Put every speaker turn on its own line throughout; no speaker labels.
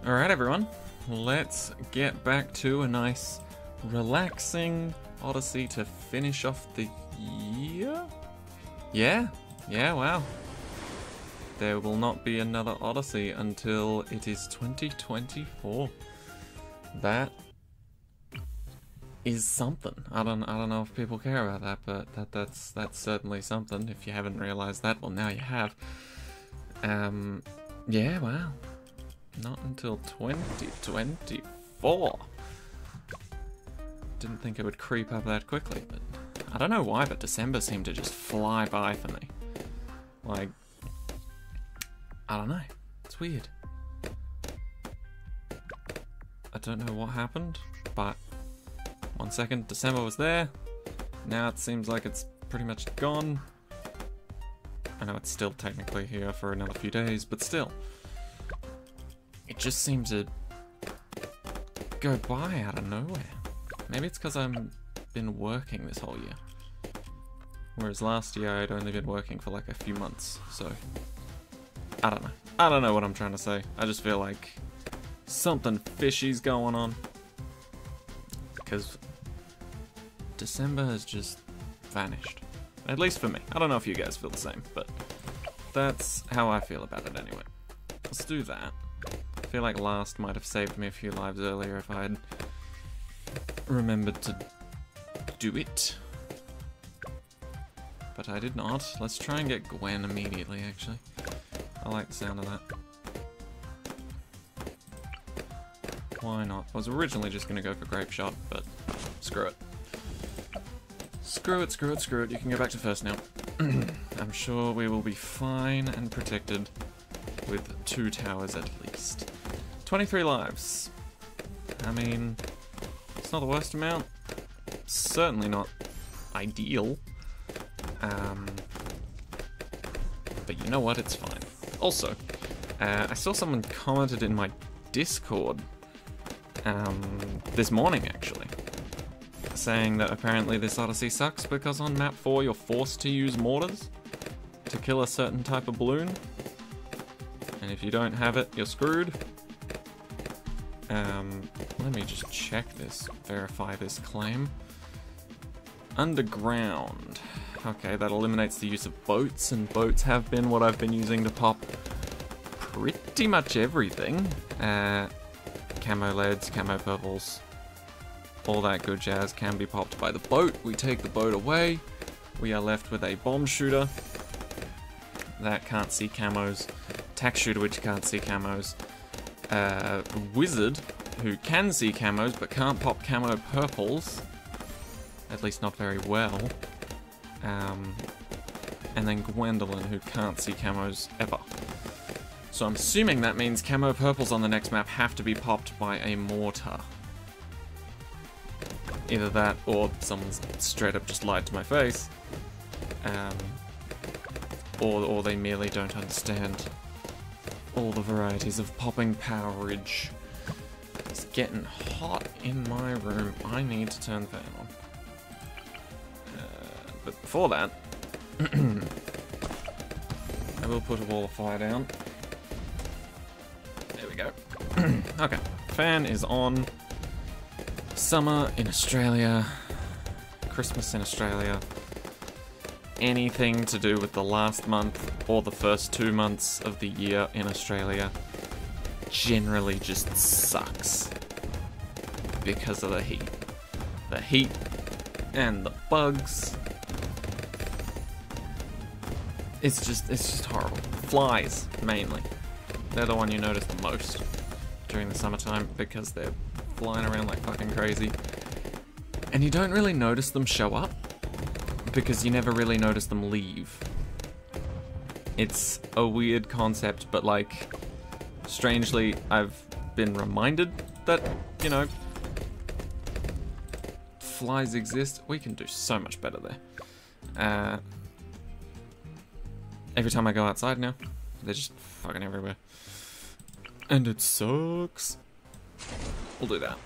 Alright everyone, let's get back to a nice, relaxing Odyssey to finish off the year? Yeah, wow. There will not be another Odyssey until it is 2024. That is something. I don't know if people care about that, but that's certainly something. If you haven't realized that, well now you have. Yeah, wow. Not until 2024. Didn't think it would creep up that quickly, but I don't know why, but December seemed to just fly by for me. Like, I don't know. It's weird. I don't know what happened, but 1 second, December was there. Now it seems like it's pretty much gone. I know it's still technically here for another few days, but still. It just seems to go by out of nowhere. Maybe it's because I've been working this whole year. Whereas last year I'd only been working for like a few months, so I don't know. I don't know what I'm trying to say. I just feel like something fishy's going on. Because December has just vanished. At least for me. I don't know if you guys feel the same, but that's how I feel about it anyway. Let's do that. I feel like last might have saved me a few lives earlier if I had remembered to do it. But I did not. Let's try and get Gwen immediately, actually. I like the sound of that. Why not? I was originally just going to go for Grape Shot, but screw it. Screw it. You can go back to first now. I'm sure we will be fine and protected with 2 towers at least. 23 lives. I mean, it's not the worst amount. Certainly not ideal. But you know what? It's fine. Also, I saw someone commented in my Discord this morning, actually, saying that apparently this Odyssey sucks because on map 4 you're forced to use mortars to kill a certain type of balloon. And if you don't have it, you're screwed. Let me just check this, verify this claim. Underground. Okay, that eliminates the use of boats, and boats have been what I've been using to pop pretty much everything. Camo leads, camo purples, all that good jazz can be popped by the boat. We take the boat away, we are left with a bomb shooter that can't see camos, tack shooter which can't see camos, wizard who can see camos but can't pop camo purples, at least not very well, and then Gwendolyn who can't see camos ever. So I'm assuming that means camo purples on the next map have to be popped by a mortar. Either that, or someone's straight up just lied to my face. Or they merely don't understand all the varieties of popping powerage. It's getting hot in my room. I need to turn the fan on. But before that, I will put a wall of fire down. There we go. Okay, fan is on. Summer in Australia, Christmas in Australia, anything to do with the last month or the first 2 months of the year in Australia generally just sucks because of the heat. The heat and the bugs. It's just horrible. Flies, mainly. They're the one you notice the most during the summertime because they're flying around like fucking crazy. And you don't really notice them show up because you never really notice them leave. It's a weird concept, but like, strangely, I've been reminded that, you know, flies exist. We can do so much better there. Every time I go outside now, they're just fucking everywhere. And it sucks. We'll do that.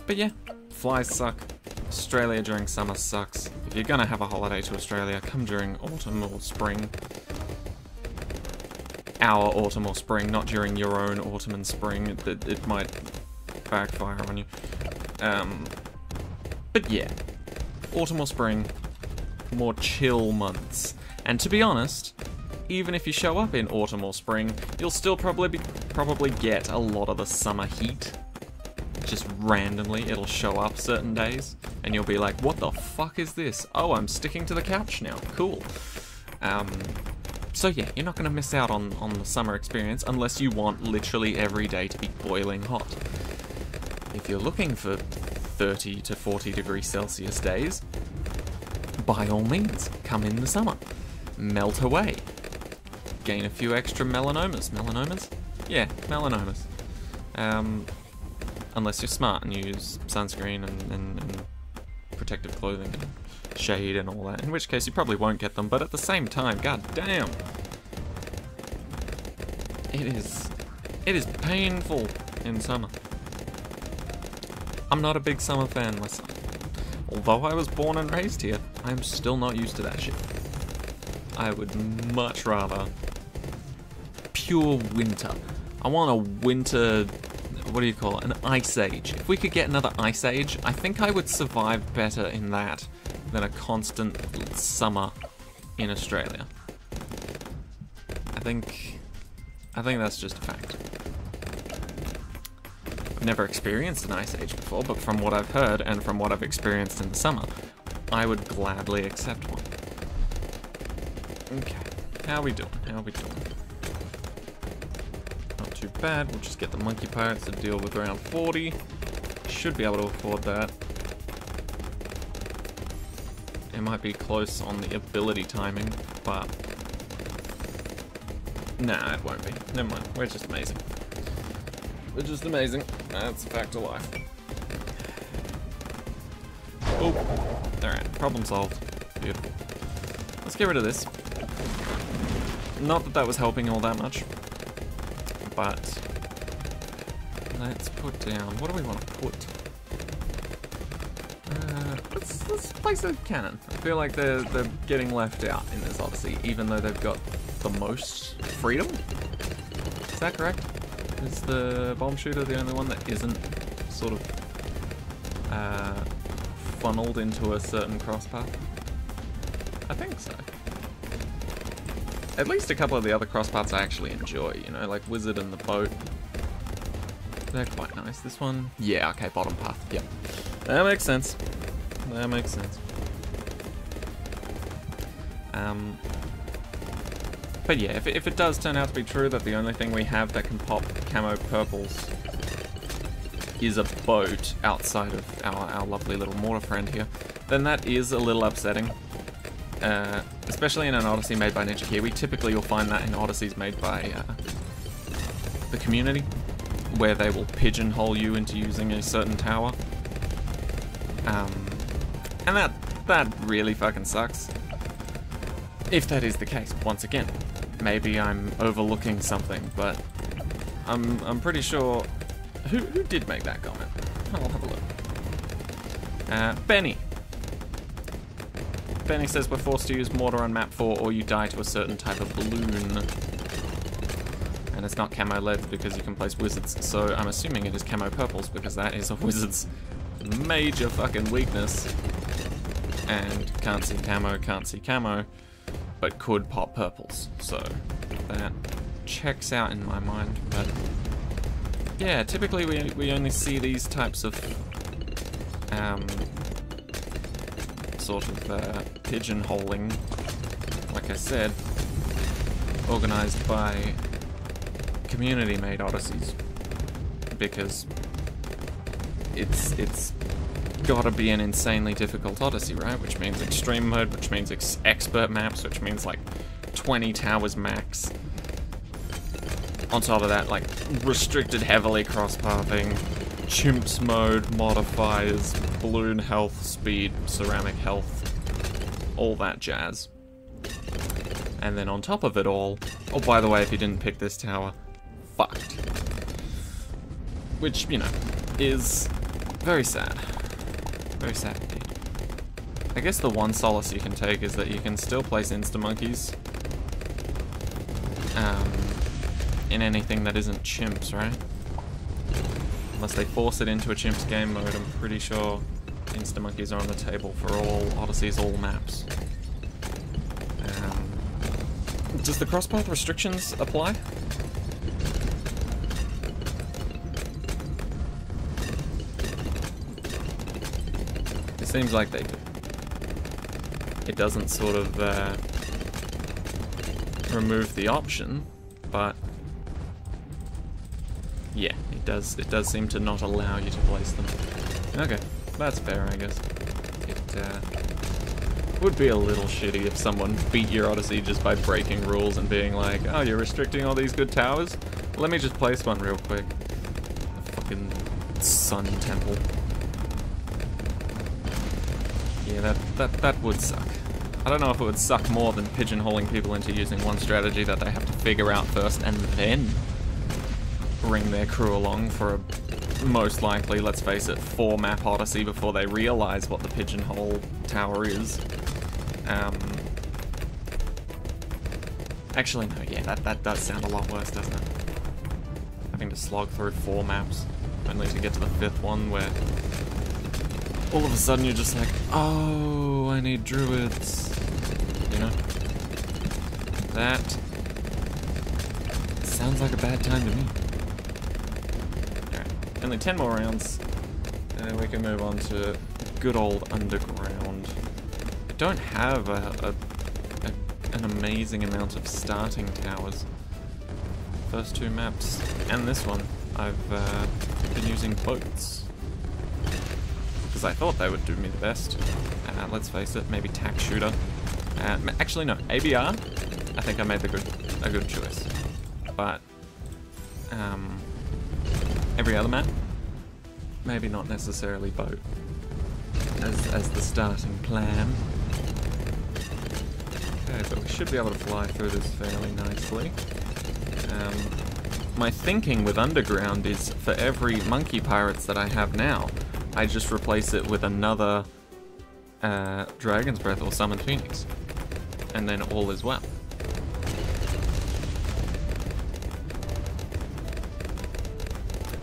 But yeah, flies suck. Australia during summer sucks. If you're gonna have a holiday to Australia, come during autumn or spring. our autumn or spring, not during your own autumn and spring. It might backfire on you. But yeah, autumn or spring, more chill months. And to be honest, even if you show up in autumn or spring, you'll still probably get a lot of the summer heat. Just randomly, it'll show up certain days, and you'll be like, what the fuck is this? Oh, I'm sticking to the couch now. Cool. So yeah, you're not going to miss out on the summer experience unless you want literally every day to be boiling hot. If you're looking for 30 to 40 degrees Celsius days, by all means, come in the summer. Melt away. Gain a few extra melanomas. Melanomas? Yeah, melanomas. Unless you're smart and use sunscreen and protective clothing and shade and all that, in which case you probably won't get them, but at the same time, god damn. It is painful in summer. I'm not a big summer fan myself. Although I was born and raised here, I'm still not used to that shit. I would much rather pure winter. I want a winter, what do you call it, an ice age. If we could get another ice age, I think I would survive better in that than a constant summer in Australia. I think that's just a fact. I've never experienced an ice age before, but from what I've heard and from what I've experienced in the summer, I would gladly accept one. Okay, how are we doing? How are we doing? Not too bad. We'll just get the monkey pirates to deal with around 40. Should be able to afford that. It might be close on the ability timing, but nah, it won't be. Never mind. We're just amazing. We're just amazing. That's a fact of life. Oh, alright. Problem solved. Beautiful. Let's get rid of this. Not that that was helping all that much, but let's put down. What do we want to put? Let's place a cannon. I feel like they're getting left out in this Odyssey, even though they've got the most freedom. Is that correct? Is the bomb shooter the only one that isn't sort of funneled into a certain crosspath? I think so. At least a couple of the other crosspaths I actually enjoy, you know, like Wizard and the Boat. They're quite nice. This one, yeah, okay, bottom path, yep. That makes sense. That makes sense. But yeah, if it does turn out to be true that the only thing we have that can pop camo purples is a boat outside of our lovely little mortar friend here, then that is a little upsetting. Especially in an Odyssey made by Ninja Kiwi. Typically you'll find that in Odysseys made by the community, where they will pigeonhole you into using a certain tower. And that really fucking sucks. If that is the case, once again, maybe I'm overlooking something, but I'm pretty sure. Who did make that comment? I'll have a look. Benny. Benny says we're forced to use mortar on map 4 or you die to a certain type of balloon. And it's not camo leads because you can place wizards, so I'm assuming it is camo purples because that is a wizard's major fucking weakness. And can't see camo, but could pop purples. So that checks out in my mind, but yeah, typically we only see these types of sort of pigeonholing, like I said, organized by community-made Odysseys, because it's gotta be an insanely difficult Odyssey, right? Which means extreme mode, which means expert maps, which means like 20 towers max. On top of that, like restricted heavily cross-pathing, chimps mode, modifiers, balloon health, speed, ceramic health, all that jazz. And then on top of it all, oh by the way, if you didn't pick this tower, fucked. Which, you know, is very sad. Very sad indeed. I guess the one solace you can take is that you can still place insta-monkeys. in anything that isn't chimps, right? Unless they force it into a chimp's game mode, I'm pretty sure Insta-monkeys are on the table for all Odysseys, all maps. Does the crosspath restrictions apply? It seems like they do. It doesn't sort of remove the option, but yeah, it does seem to not allow you to place them. Okay, that's fair, I guess. It would be a little shitty if someone beat your Odyssey just by breaking rules and being like, oh, you're restricting all these good towers? Let me just place one real quick. The fucking sun temple. Yeah, that would suck. I don't know if it would suck more than pigeonholing people into using one strategy that they have to figure out first and then bring their crew along for a, most likely, let's face it, 4-map Odyssey before they realize what the pigeonhole tower is. Actually, no, yeah, that does sound a lot worse, doesn't it? Having to slog through 4 maps, only to get to the 5th one where all of a sudden you're just like, oh, I need druids. You know? That sounds like a bad time to me. Alright, only 10 more rounds, and then we can move on to good old underground. I don't have an amazing amount of starting towers. First 2 maps, and this one, I've been using boats. Because I thought they would do me the best. Let's face it, maybe tack shooter. Actually no, ABR, I think I made a good choice. But every other map, maybe not necessarily boat as the starting plan. Okay, but we should be able to fly through this fairly nicely. My thinking with underground is for every monkey pirates that I have now, I just replace it with another Dragon's Breath or Summoned Phoenix. And then all is well.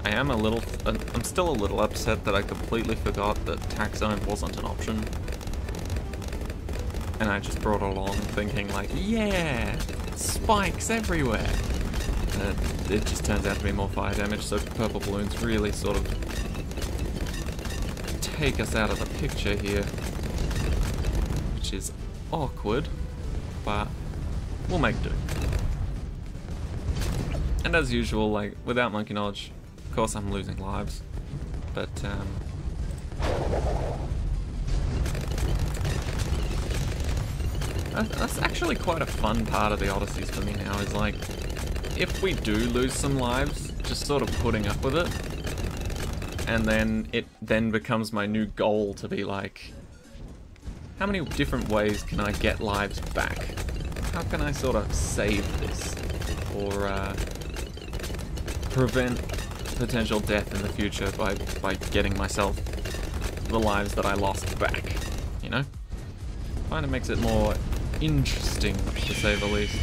I'm still a little upset that I completely forgot that Tack Zone wasn't an option. And I just brought it along thinking like, yeah, spikes everywhere. It just turns out to be more fire damage, so purple balloons really sort of take us out of the picture here, which is awkward, but we'll make do. And as usual, like, without monkey knowledge, of course I'm losing lives, but that's actually quite a fun part of the Odysseys for me now, is like, if we do lose some lives, just sort of putting up with it, and then it then becomes my new goal to be like, how many different ways can I get lives back? How can I sort of save this, or prevent potential death in the future by getting myself the lives that I lost back, you know? Kind of makes it more interesting, to say the least.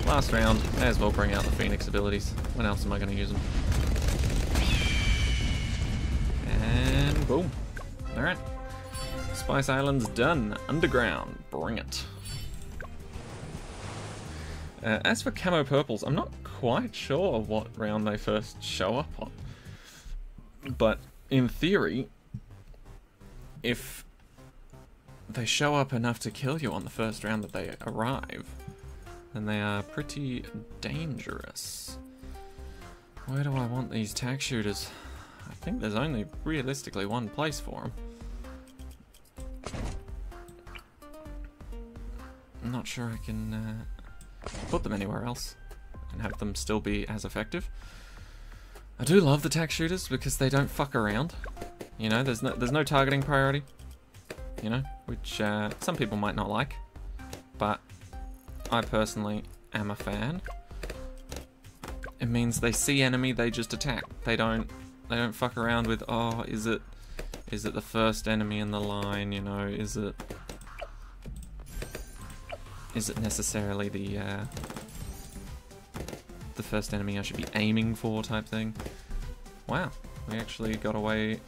Last round, may as well bring out the Phoenix abilities. When else am I going to use them? And boom. Alright. Spice Island's done. Underground. Bring it. As for camo purples, I'm not quite sure what round they first show up on. But in theory, if they show up enough to kill you on the first round that they arrive, then they are pretty dangerous. Where do I want these tack shooters? I think there's only realistically one place for them. I'm not sure I can put them anywhere else and have them still be as effective. I do love the tack shooters because they don't fuck around. You know, there's no targeting priority. You know, which some people might not like, but I personally am a fan. It means they see enemy, they just attack. They don't fuck around with, oh, is it the first enemy in the line, you know, is it necessarily the the first enemy I should be aiming for type thing. Wow, we actually got away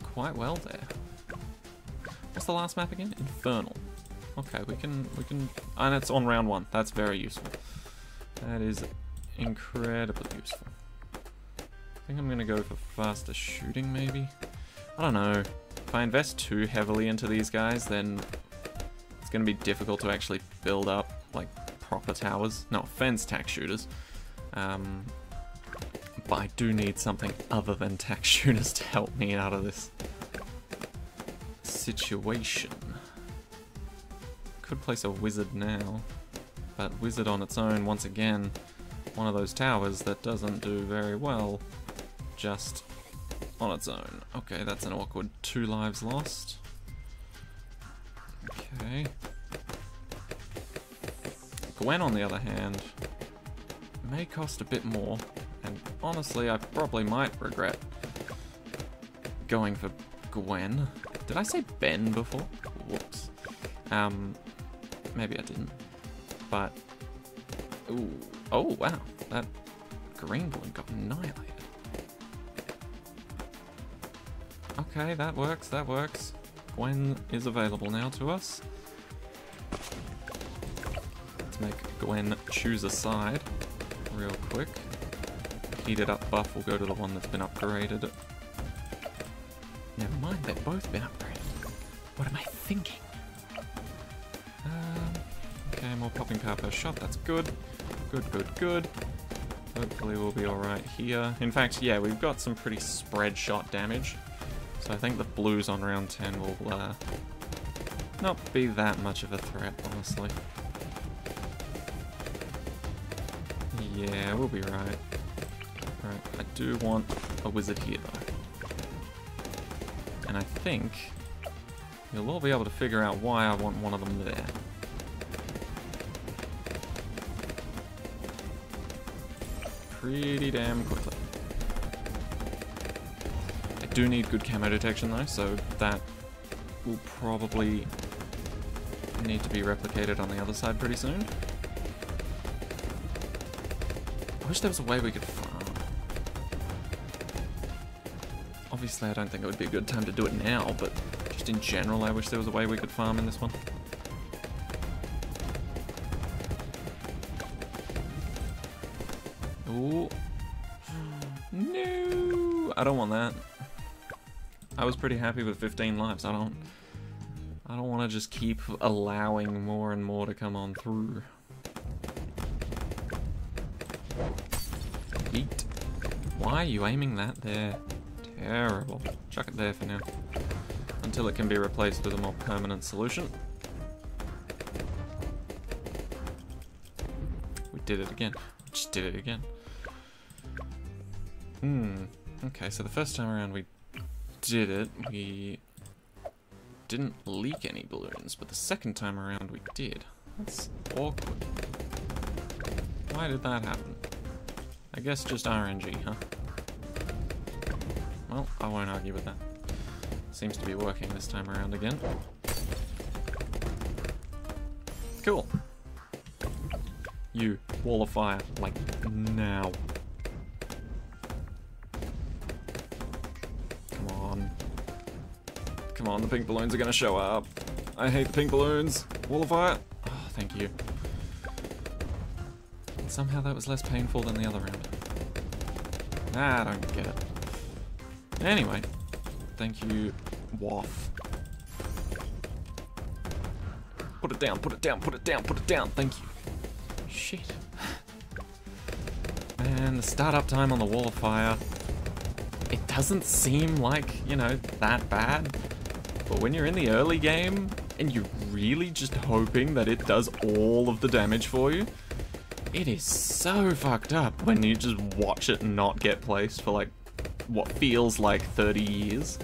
quite well there. What's the last map again? Infernal. Okay, we can, and it's on round 1. That's very useful. That is incredibly useful. I think I'm gonna go for faster shooting, maybe? I don't know. If I invest too heavily into these guys, then it's gonna be difficult to actually build up, like, proper towers. No offense, tack shooters. But I do need something other than tack shooters to help me out of this situation. Could place a wizard now, but wizard on its own, once again, one of those towers that doesn't do very well just on its own. Okay, that's an awkward 2 lives lost. Okay. Gwen, on the other hand, may cost a bit more, and honestly, I probably might regret going for Gwen. Did I say Ben before? Whoops. Maybe I didn't. But, ooh, oh wow, that green balloon got annihilated. Okay, that works, that works. Gwen is available now to us. Let's make Gwen choose a side real quick. Heated up buff will go to the one that's been upgraded. Never mind, they've both been upgraded. What am I thinking? Okay, more popping power per shot, that's good. Good, good, good. Hopefully we'll be alright here. In fact, yeah, we've got some pretty spread shot damage. So I think the blues on round 10 will not be that much of a threat, honestly. Yeah, we'll be right. Right, I do want a wizard here though. And I think you'll all be able to figure out why I want one of them there. Pretty damn quickly. I do need good camo detection though, so that will probably need to be replicated on the other side pretty soon. I wish there was a way we could farm. Obviously I don't think it would be a good time to do it now, but just in general I wish there was a way we could farm in this one. Ooh. No! I don't want that. I was pretty happy with 15 lives. I don't want to just keep allowing more and more to come on through. Eat. Why are you aiming that there? Terrible. Chuck it there for now. Until it can be replaced with a more permanent solution. We did it again. We just did it again. Okay, so the first time around we did it, we didn't leak any balloons, but the second time around we did. That's awkward. Why did that happen? I guess just RNG, huh? Well, I won't argue with that. Seems to be working this time around again. Cool. You, wall of fire, like now. Come on. Come on, the pink balloons are gonna show up. I hate the pink balloons. Wall of fire. Oh, thank you. Somehow that was less painful than the other round. I don't get it. Anyway, thank you, Waff. Put it down, put it down, put it down, put it down. Thank you. Shit. Man, the startup time on the wall of fire, it doesn't seem like, you know, that bad. But when you're in the early game and you're really just hoping that it does all of the damage for you, it is so fucked up when you just watch it not get placed for like what feels like 30 years.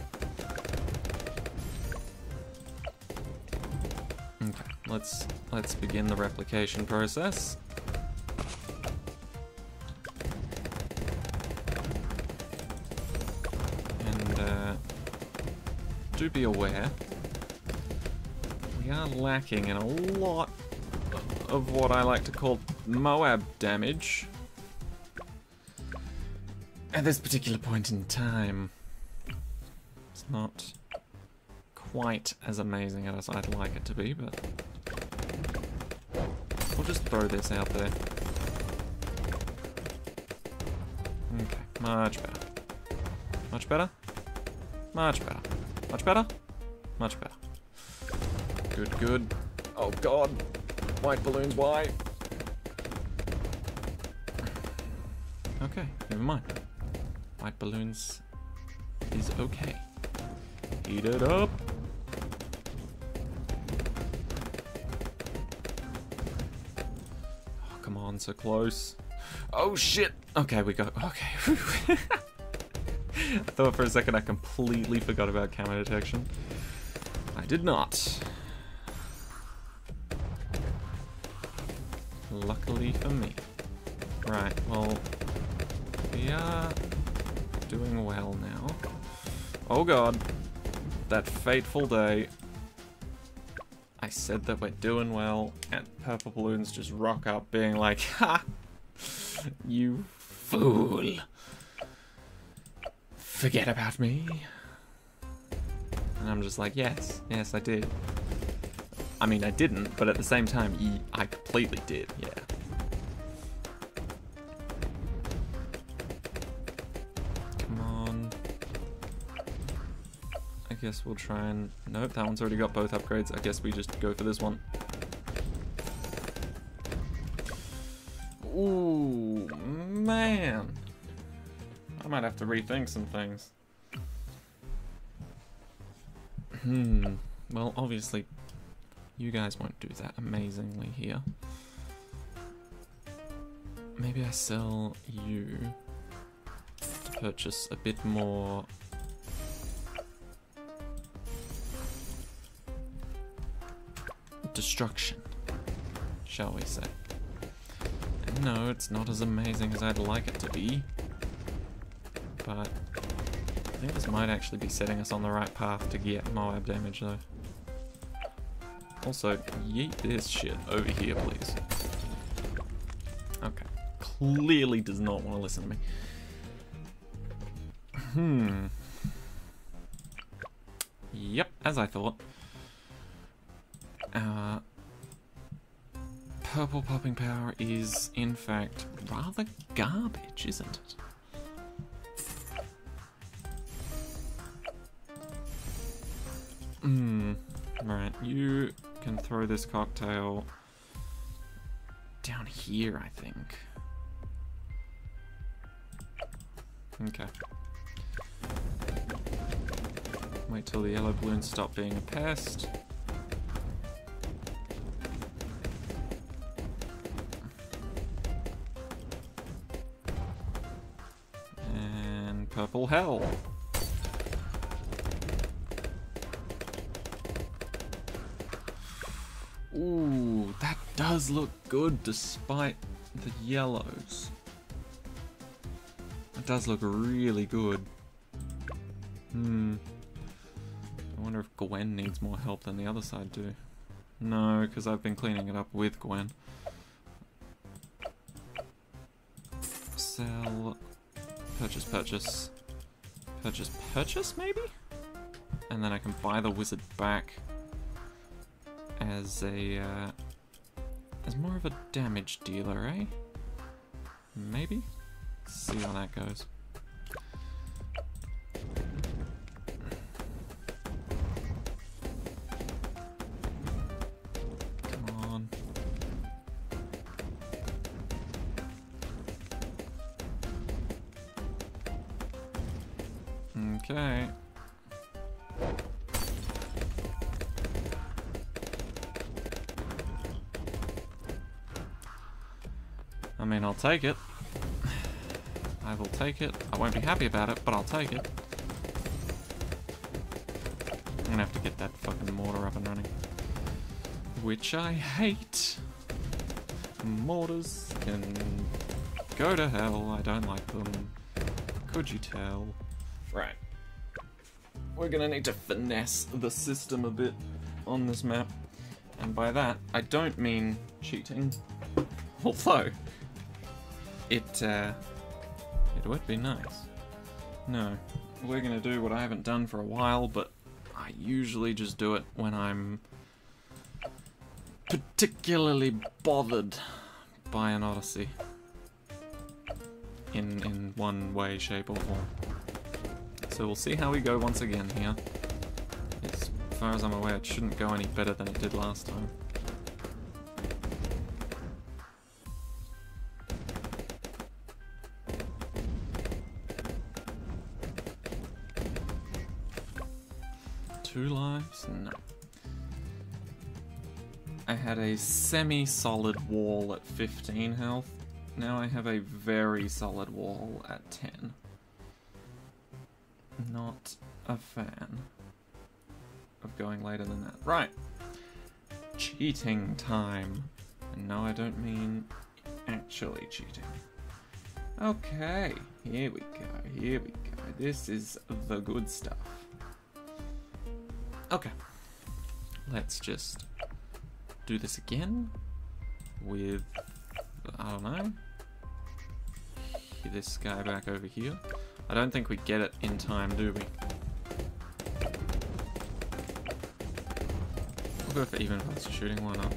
Okay, let's begin the replication process. And do be aware, we are lacking in a lot of what I like to call Moab damage. at this particular point in time, it's not quite as amazing as I'd like it to be, but we'll just throw this out there. Okay, much better. Much better? Much better. Much better? Much better. Good, good. Oh god. White balloons, why? Okay, never mind. White balloons is okay. Heat it up. Oh, come on, so close. Oh shit! Okay, we got. Okay. I thought for a second I completely forgot about camera detection. I did not. Luckily for me. Right, well, we are doing well now. Oh god, that fateful day. I said that we're doing well, and purple balloons just rock up being like, ha! You fool! Forget about me. And I'm just like, yes, yes, I did. I mean, I didn't, but at the same time, I completely did, yeah. Come on. I guess we'll try and... Nope, that one's already got both upgrades. I guess we just go for this one. Ooh, man. I might have to rethink some things. Well, obviously, you guys won't do that amazingly here. Maybe I sell you to purchase a bit more... destruction, shall we say. And no, it's not as amazing as I'd like it to be. But I think this might actually be setting us on the right path to get Moab damage though. Also, yeet this shit over here, please. Okay. Clearly does not want to listen to me. Yep, as I thought. Purple popping power is, in fact, rather garbage, isn't it? Right, you can throw this cocktail down here, I think. Okay. Wait till the yellow balloons stop being a pest. And purple hell. Ooh, that does look good despite the yellows. It does look really good. I wonder if Gwen needs more help than the other side do. No, because I've been cleaning it up with Gwen. Sell. Purchase, purchase. Purchase, purchase, maybe? And then I can buy the wizard back as a, as more of a damage dealer, eh? Maybe? See how that goes. Come on. Okay. I mean, I'll take it. I will take it. I won't be happy about it, but I'll take it. I'm gonna have to get that fucking mortar up and running. Which I hate. Mortars can go to hell. I don't like them. Could you tell? Right. We're gonna need to finesse the system a bit on this map. And by that, I don't mean cheating. Although, it It would be nice. No, we're gonna do what I haven't done for a while, but I usually just do it when I'm particularly bothered by an Odyssey. In one way, shape, or form. So we'll see how we go once again here. As far as I'm aware, it shouldn't go any better than it did last time. Two lives? No. I had a semi-solid wall at 15 health. Now I have a very solid wall at 10. Not a fan of going later than that. Right. Cheating time. And no, I don't mean actually cheating. Okay, here we go, here we go. This is the good stuff. Okay. Let's just do this again with, I don't know, this guy back over here. I don't think we get it in time, do we? We'll go for even faster shooting, why not?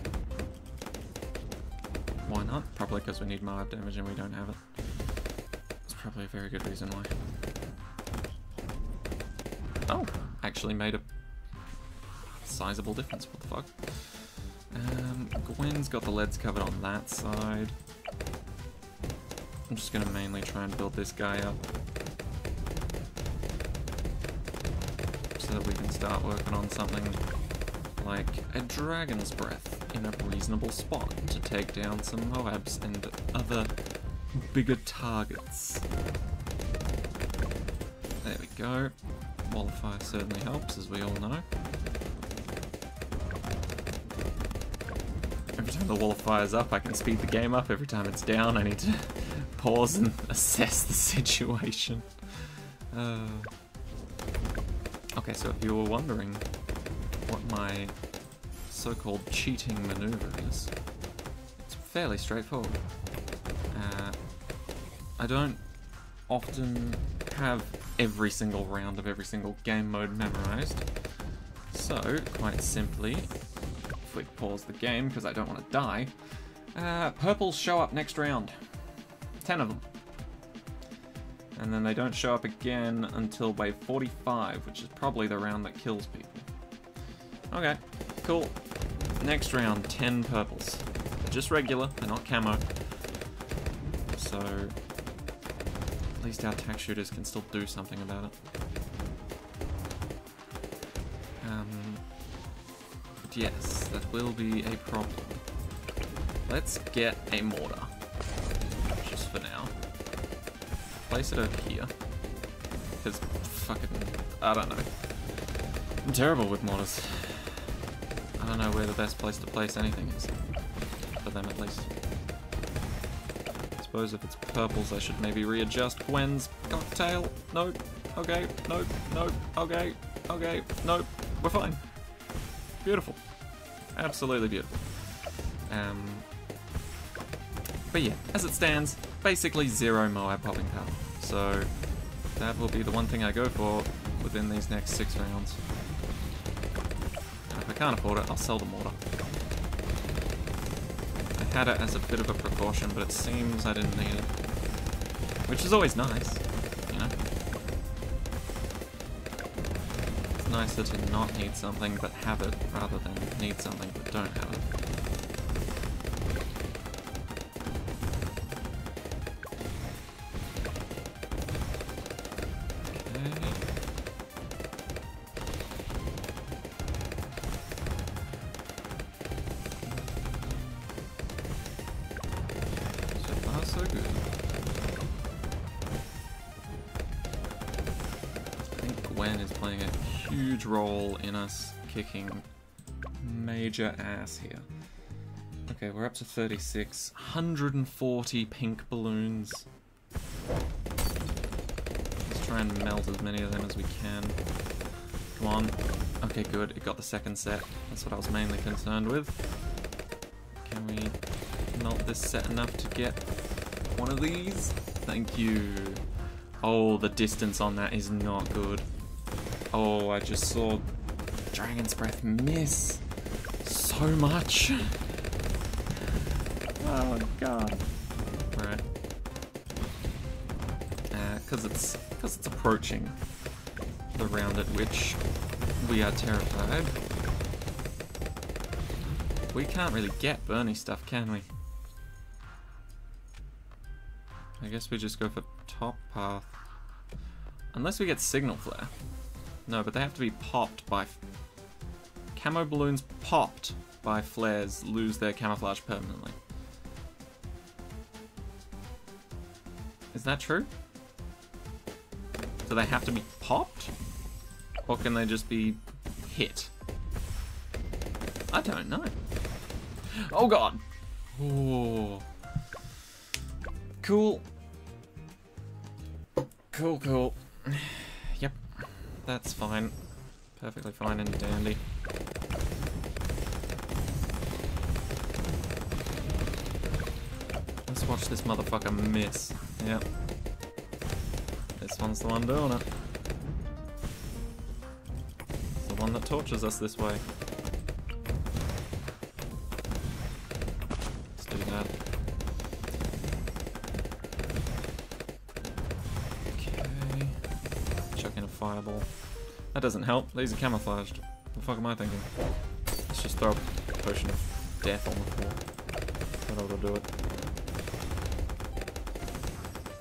Why not? Probably because we need Moab damage and we don't have it. That's probably a very good reason why. Oh, actually made a sizable difference, what the fuck? Gwen's got the leads covered on that side. I'm just gonna mainly try and build this guy up so that we can start working on something like a Dragon's Breath in a reasonable spot to take down some Moabs and other bigger targets. There we go. Wall of Fire certainly helps, as we all know. Every time the Wall of Fire's up, I can speed the game up. Every time it's down, I need to pause and assess the situation. Okay, so if you were wondering what my so-called cheating maneuver is, it's fairly straightforward. I don't often have every single round of every single game mode memorized, so quite simply, if we pause the game because I don't want to die, purples show up next round. 10 of them. And then they don't show up again until wave 45, which is probably the round that kills people. Okay, cool. Next round, 10 purples. They're just regular, they're not camo. So, at least our tack shooters can still do something about it. But yes, that will be a problem. Let's get a mortar. Just for now. Place it over here. Because fucking, I don't know. I'm terrible with mortars. I don't know where the best place to place anything is. For them at least. I suppose if it's purples I should maybe readjust Gwen's cocktail. Nope. Okay. Nope. Nope. Okay. Okay. Nope. We're fine. Beautiful. Absolutely beautiful. But yeah, as it stands, basically 0 Moab popping power. So that will be the one thing I go for within these next 6 rounds. And if I can't afford it, I'll sell the mortar. I had it as a bit of a precaution, but it seems I didn't need it. Which is always nice, you know? It's nicer to not need something but have it, rather than need something but don't have it. Gwen is playing a huge role in us kicking major ass here. Okay, we're up to 36. 140 pink balloons. Let's try and melt as many of them as we can. Come on. Okay, good. It got the second set. That's what I was mainly concerned with. Can we melt this set enough to get One of these. Thank you. Oh, the distance on that is not good. Oh, I just saw Dragon's Breath miss so much. Oh god. Right. Because it's approaching the round at which we are terrified. We can't really get Bernie stuff, can we? I guess we just go for top path. Unless we get signal flare. No, but they have to be popped by... Camo balloons popped by flares lose their camouflage permanently. Is that true? Do they have to be popped? Or can they just be hit? I don't know. Oh god! Ooh. Cool. Cool, cool. Yep. That's fine. Perfectly fine and dandy. Let's watch this motherfucker miss. Yep. This one's the one doing it. It's the one that tortures us this way. Let's do that. Okay. Chuck in a fireball. That doesn't help. These are camouflaged. What the fuck am I thinking? Let's just throw a potion of death on the floor. That ought to do it.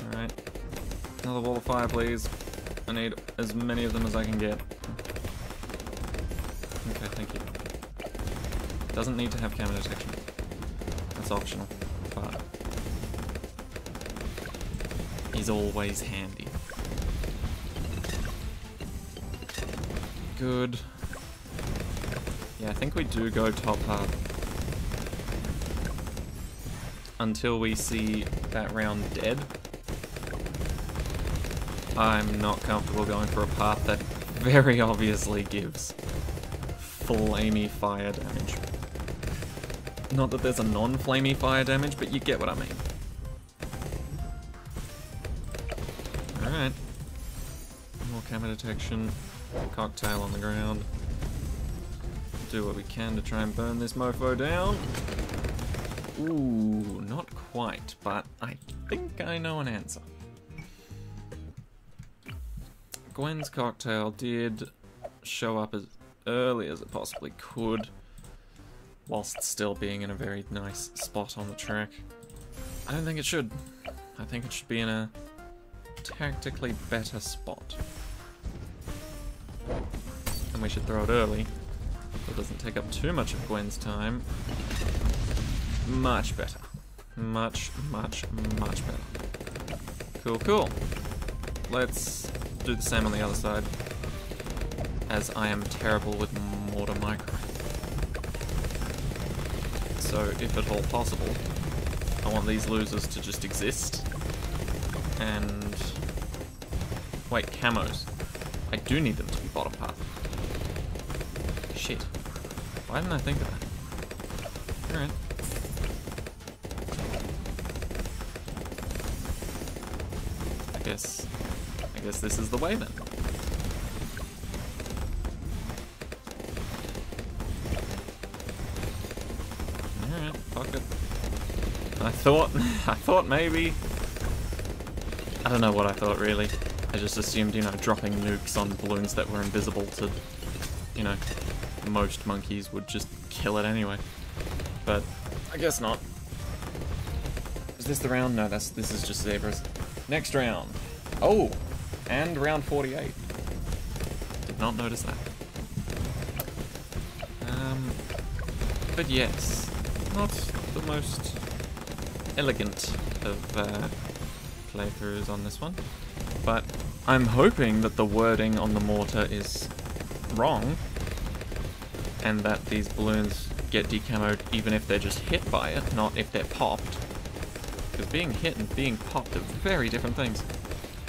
Alright. Another wall of fire, please. I need as many of them as I can get. Okay, thank you. Doesn't need to have camera detection. That's optional, but he's always handy. Good. Yeah, I think we do go top path. Until we see that round dead. I'm not comfortable going for a path that very obviously gives flamey fire damage. Not that there's a non-flamey fire damage, but you get what I mean. Alright. More camera detection. Cocktail on the ground. Do what we can to try and burn this mofo down. Ooh, not quite, but I think I know an answer. Gwen's cocktail did show up as early as it possibly could, whilst still being in a very nice spot on the track. I don't think it should. I think it should be in a tactically better spot. And we should throw it early, so it doesn't take up too much of Gwen's time. Much better. Much, much, much better. Cool, cool. Let's do the same on the other side, as I am terrible with mortar micro. So, if at all possible, I want these losers to just exist. And... wait, camos. I do need them to be bottom path. Shit. Why didn't I think of that? Alright. I guess this is the way then. Alright, fuck it. I thought maybe... I don't know what I thought really. I just assumed, you know, dropping nukes on balloons that were invisible to, you know, most monkeys would just kill it anyway. But I guess not. Is this the round? No, this is just zebras. Next round. Oh! And round 48. Did not notice that. But yes, not the most elegant of playthroughs on this one. But I'm hoping that the wording on the mortar is wrong, and that these balloons get decamoed even if they're just hit by it, not if they're popped. Because being hit and being popped are very different things.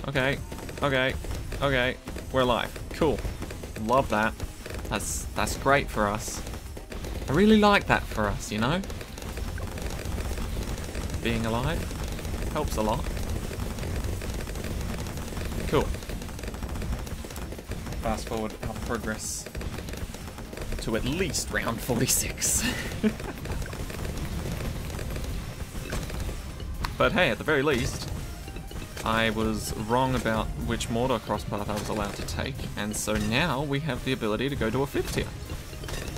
Okay, okay, okay, we're alive. Cool. Love that. That's great for us. I really like that for us, you know? Being alive. Helps a lot. Cool. Fast forward our progress to at least round 46. But hey, at the very least, I was wrong about which mortar crosspath I was allowed to take, and so now we have the ability to go to a 5th tier.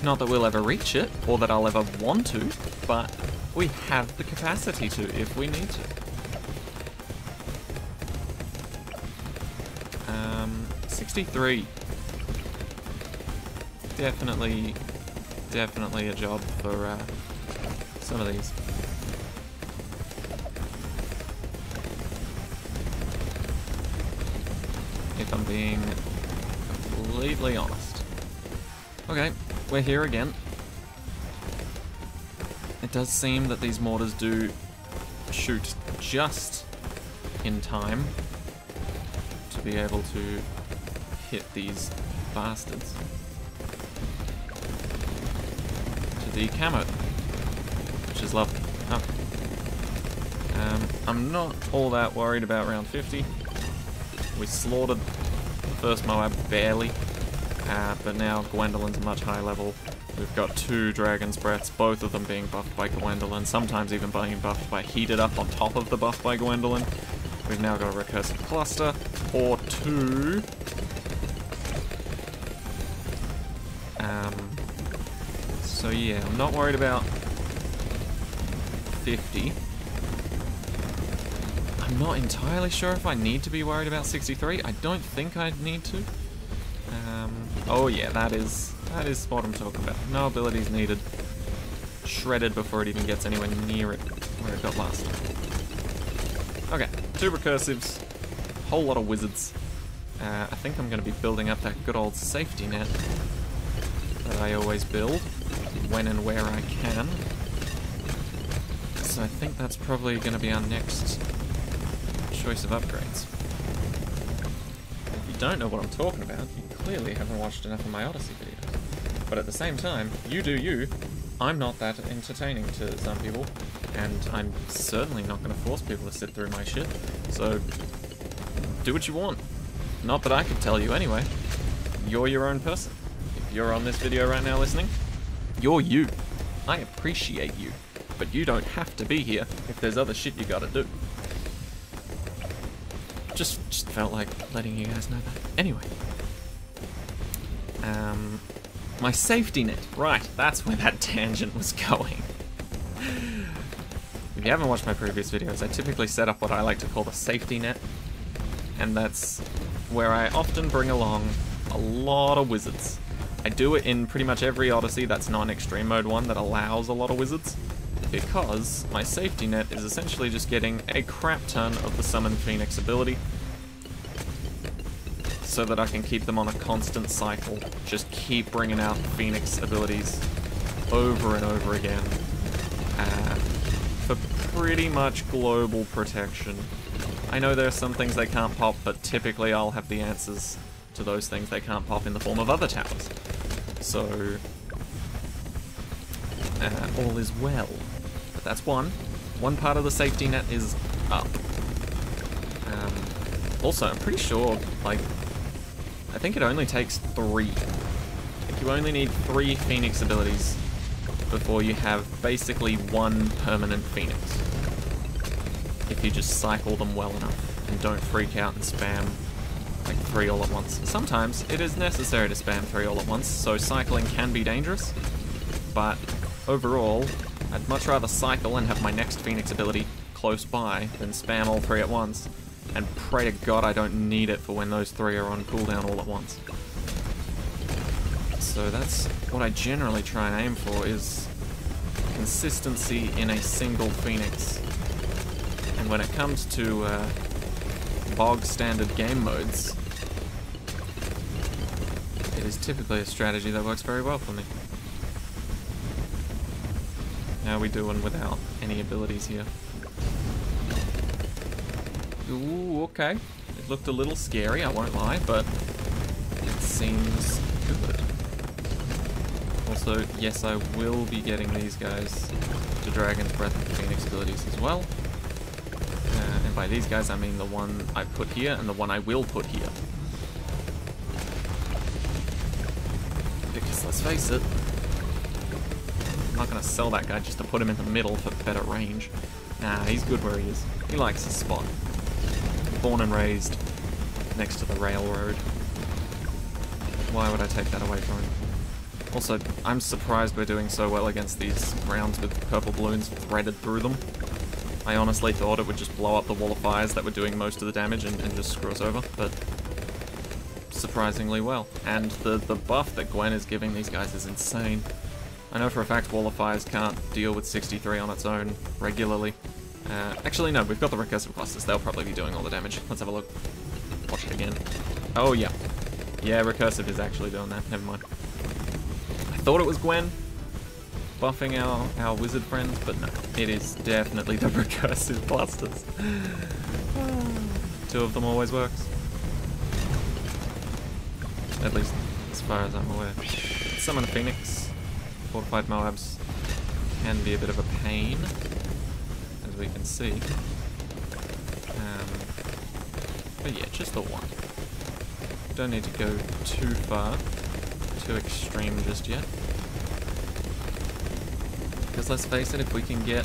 Not that we'll ever reach it, or that I'll ever want to, but we have the capacity to if we need to. 63. Definitely a job for some of these. If I'm being completely honest. Okay, we're here again. It does seem that these mortars do shoot just in time to be able to hit these bastards. To decamo them, which is lovely. Okay. I'm not all that worried about round 50. We slaughtered the first Moab barely, but now Gwendolyn's a much higher level. We've got 2 Dragon's Breaths, both of them being buffed by Gwendolyn, sometimes even being buffed by Heated Up on top of the buff by Gwendolyn. We've now got a Recursive Cluster, or 2. So yeah, I'm not worried about 50. I'm not entirely sure if I need to be worried about 63. I don't think I'd need to. Oh yeah, that is what I'm talking about. No abilities needed. Shredded before it even gets anywhere near it where it got last time. Okay, 2 recursives, whole lot of wizards. I think I'm going to be building up that good old safety net that I always build when and where I can. So I think that's probably going to be our next choice of upgrades. If you don't know what I'm talking about, you clearly haven't watched enough of my Odyssey videos. But at the same time, you do you. I'm not that entertaining to some people, and I'm certainly not going to force people to sit through my shit. So do what you want. Not that I could tell you anyway. You're your own person. If you're on this video right now listening, you're you. I appreciate you, but you don't have to be here if there's other shit you gotta do. Just felt like letting you guys know that. Anyway. My safety net. Right, that's where that tangent was going. If you haven't watched my previous videos, I typically set up what I like to call the safety net. And that's where I often bring along a lot of wizards. I do it in pretty much every Odyssey that's not an extreme mode one that allows a lot of wizards, because my safety net is essentially just getting a crap ton of the Summon Phoenix ability, so that I can keep them on a constant cycle. Just keep bringing out Phoenix abilities over and over again for pretty much global protection. I know there are some things they can't pop, but typically I'll have the answers to those things they can't pop in the form of other towers. So, all is well. But that's one. One part of the safety net is up. Also, I'm pretty sure, like, I think it only takes 3. I think you only need 3 Phoenix abilities before you have basically 1 permanent Phoenix. If you just cycle them well enough and don't freak out and spam like 3 all at once. Sometimes it is necessary to spam 3 all at once, so cycling can be dangerous, but overall, I'd much rather cycle and have my next Phoenix ability close by than spam all 3 at once, and pray to God I don't need it for when those 3 are on cooldown all at once. So that's what I generally try and aim for, is consistency in a single Phoenix. And when it comes to bog standard game modes, it is typically a strategy that works very well for me. How are we doing without any abilities here? Ooh, okay. It looked a little scary, I won't lie, but it seems good. Also, yes, I will be getting these guys to Dragon's Breath and Phoenix abilities as well. By these guys, I mean the one I put here and the one I will put here. Because let's face it, I'm not going to sell that guy just to put him in the middle for better range. Nah, he's good where he is. He likes his spot. Born and raised next to the railroad. Why would I take that away from him? Also, I'm surprised we're doing so well against these rounds with purple balloons threaded through them. I honestly thought it would just blow up the wall of fires that were doing most of the damage and just screw us over, but surprisingly well. And the buff that Gwen is giving these guys is insane. I know for a fact wall of fires can't deal with 63 on its own regularly. Actually, no, we've got the recursive clusters. They'll probably be doing all the damage. Let's have a look. Watch it again. Oh, yeah. Yeah, recursive is actually doing that. Never mind. I thought it was Gwen buffing our wizard friends, but no. It is definitely the recursive clusters. 2 of them always works. At least as far as I'm aware. Summon a Phoenix. Fortified Moabs can be a bit of a pain, as we can see. But yeah, just the one. Don't need to go too far, too extreme just yet. Because let's face it, if we can get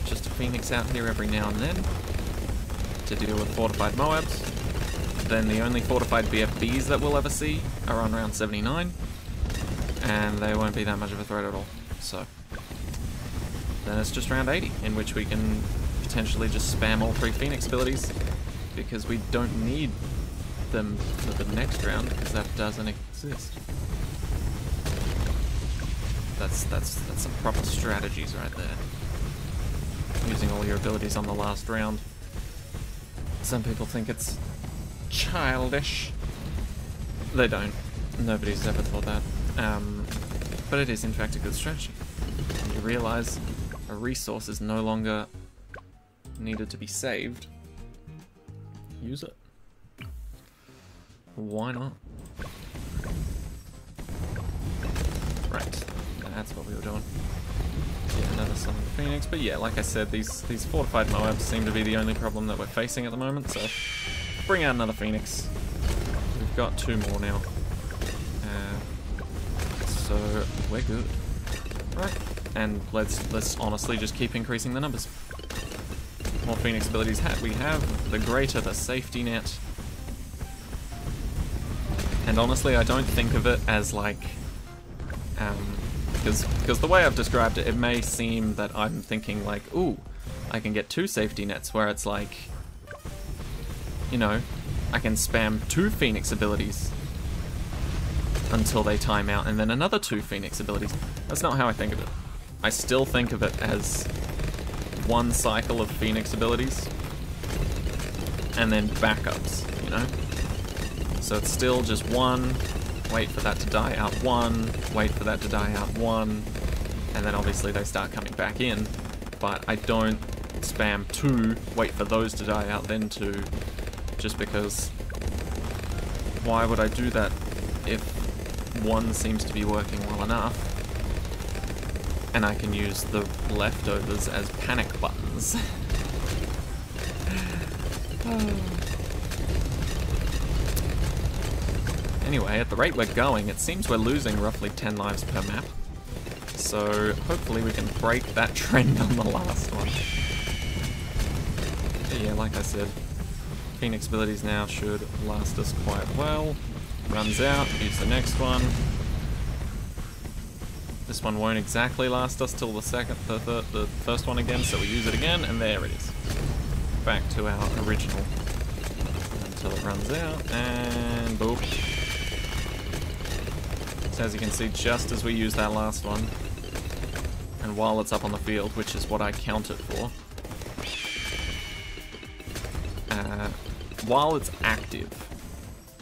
just a Phoenix out here every now and then to deal with fortified Moabs, then the only fortified BFBs that we'll ever see are on round 79, and they won't be that much of a threat at all. So then it's just round 80, in which we can potentially just spam all 3 Phoenix abilities, because we don't need them for the next round, because that doesn't exist. That's some proper strategies right there. Using all your abilities on the last round. Some people think it's childish. They don't. Nobody's ever thought that. But it is in fact a good strategy. When you realize a resource is no longer needed to be saved, use it. Why not? Right, that's what we were doing. Yeah, another Summon Phoenix, but yeah, like I said, these fortified Moabs seem to be the only problem that we're facing at the moment, so bring out another Phoenix. We've got 2 more now. So we're good. Right, and let's honestly just keep increasing the numbers. The more Phoenix abilities we have, the greater the safety net. And honestly, I don't think of it as like, because the way I've described it, it may seem that I'm thinking like, ooh, I can get 2 safety nets, where it's like, you know, I can spam 2 Phoenix abilities until they time out, and then another 2 Phoenix abilities. That's not how I think of it. I still think of it as 1 cycle of Phoenix abilities, and then backups, you know? So it's still just 1, wait for that to die out 1, wait for that to die out 1, and then obviously they start coming back in, but I don't spam 2, wait for those to die out, then 2, just because why would I do that if 1 seems to be working well enough, and I can use the leftovers as panic buttons. Anyway, at the rate we're going, it seems we're losing roughly 10 lives per map. So hopefully we can break that trend on the last one. But yeah, like I said, Phoenix abilities now should last us quite well. Runs out, use the next one. This one won't exactly last us till the first one again, so we use it again, and there it is. Back to our original. Until it runs out, and boop. So as you can see, just as we use that last one, and while it's up on the field, which is what I count it for, while it's active,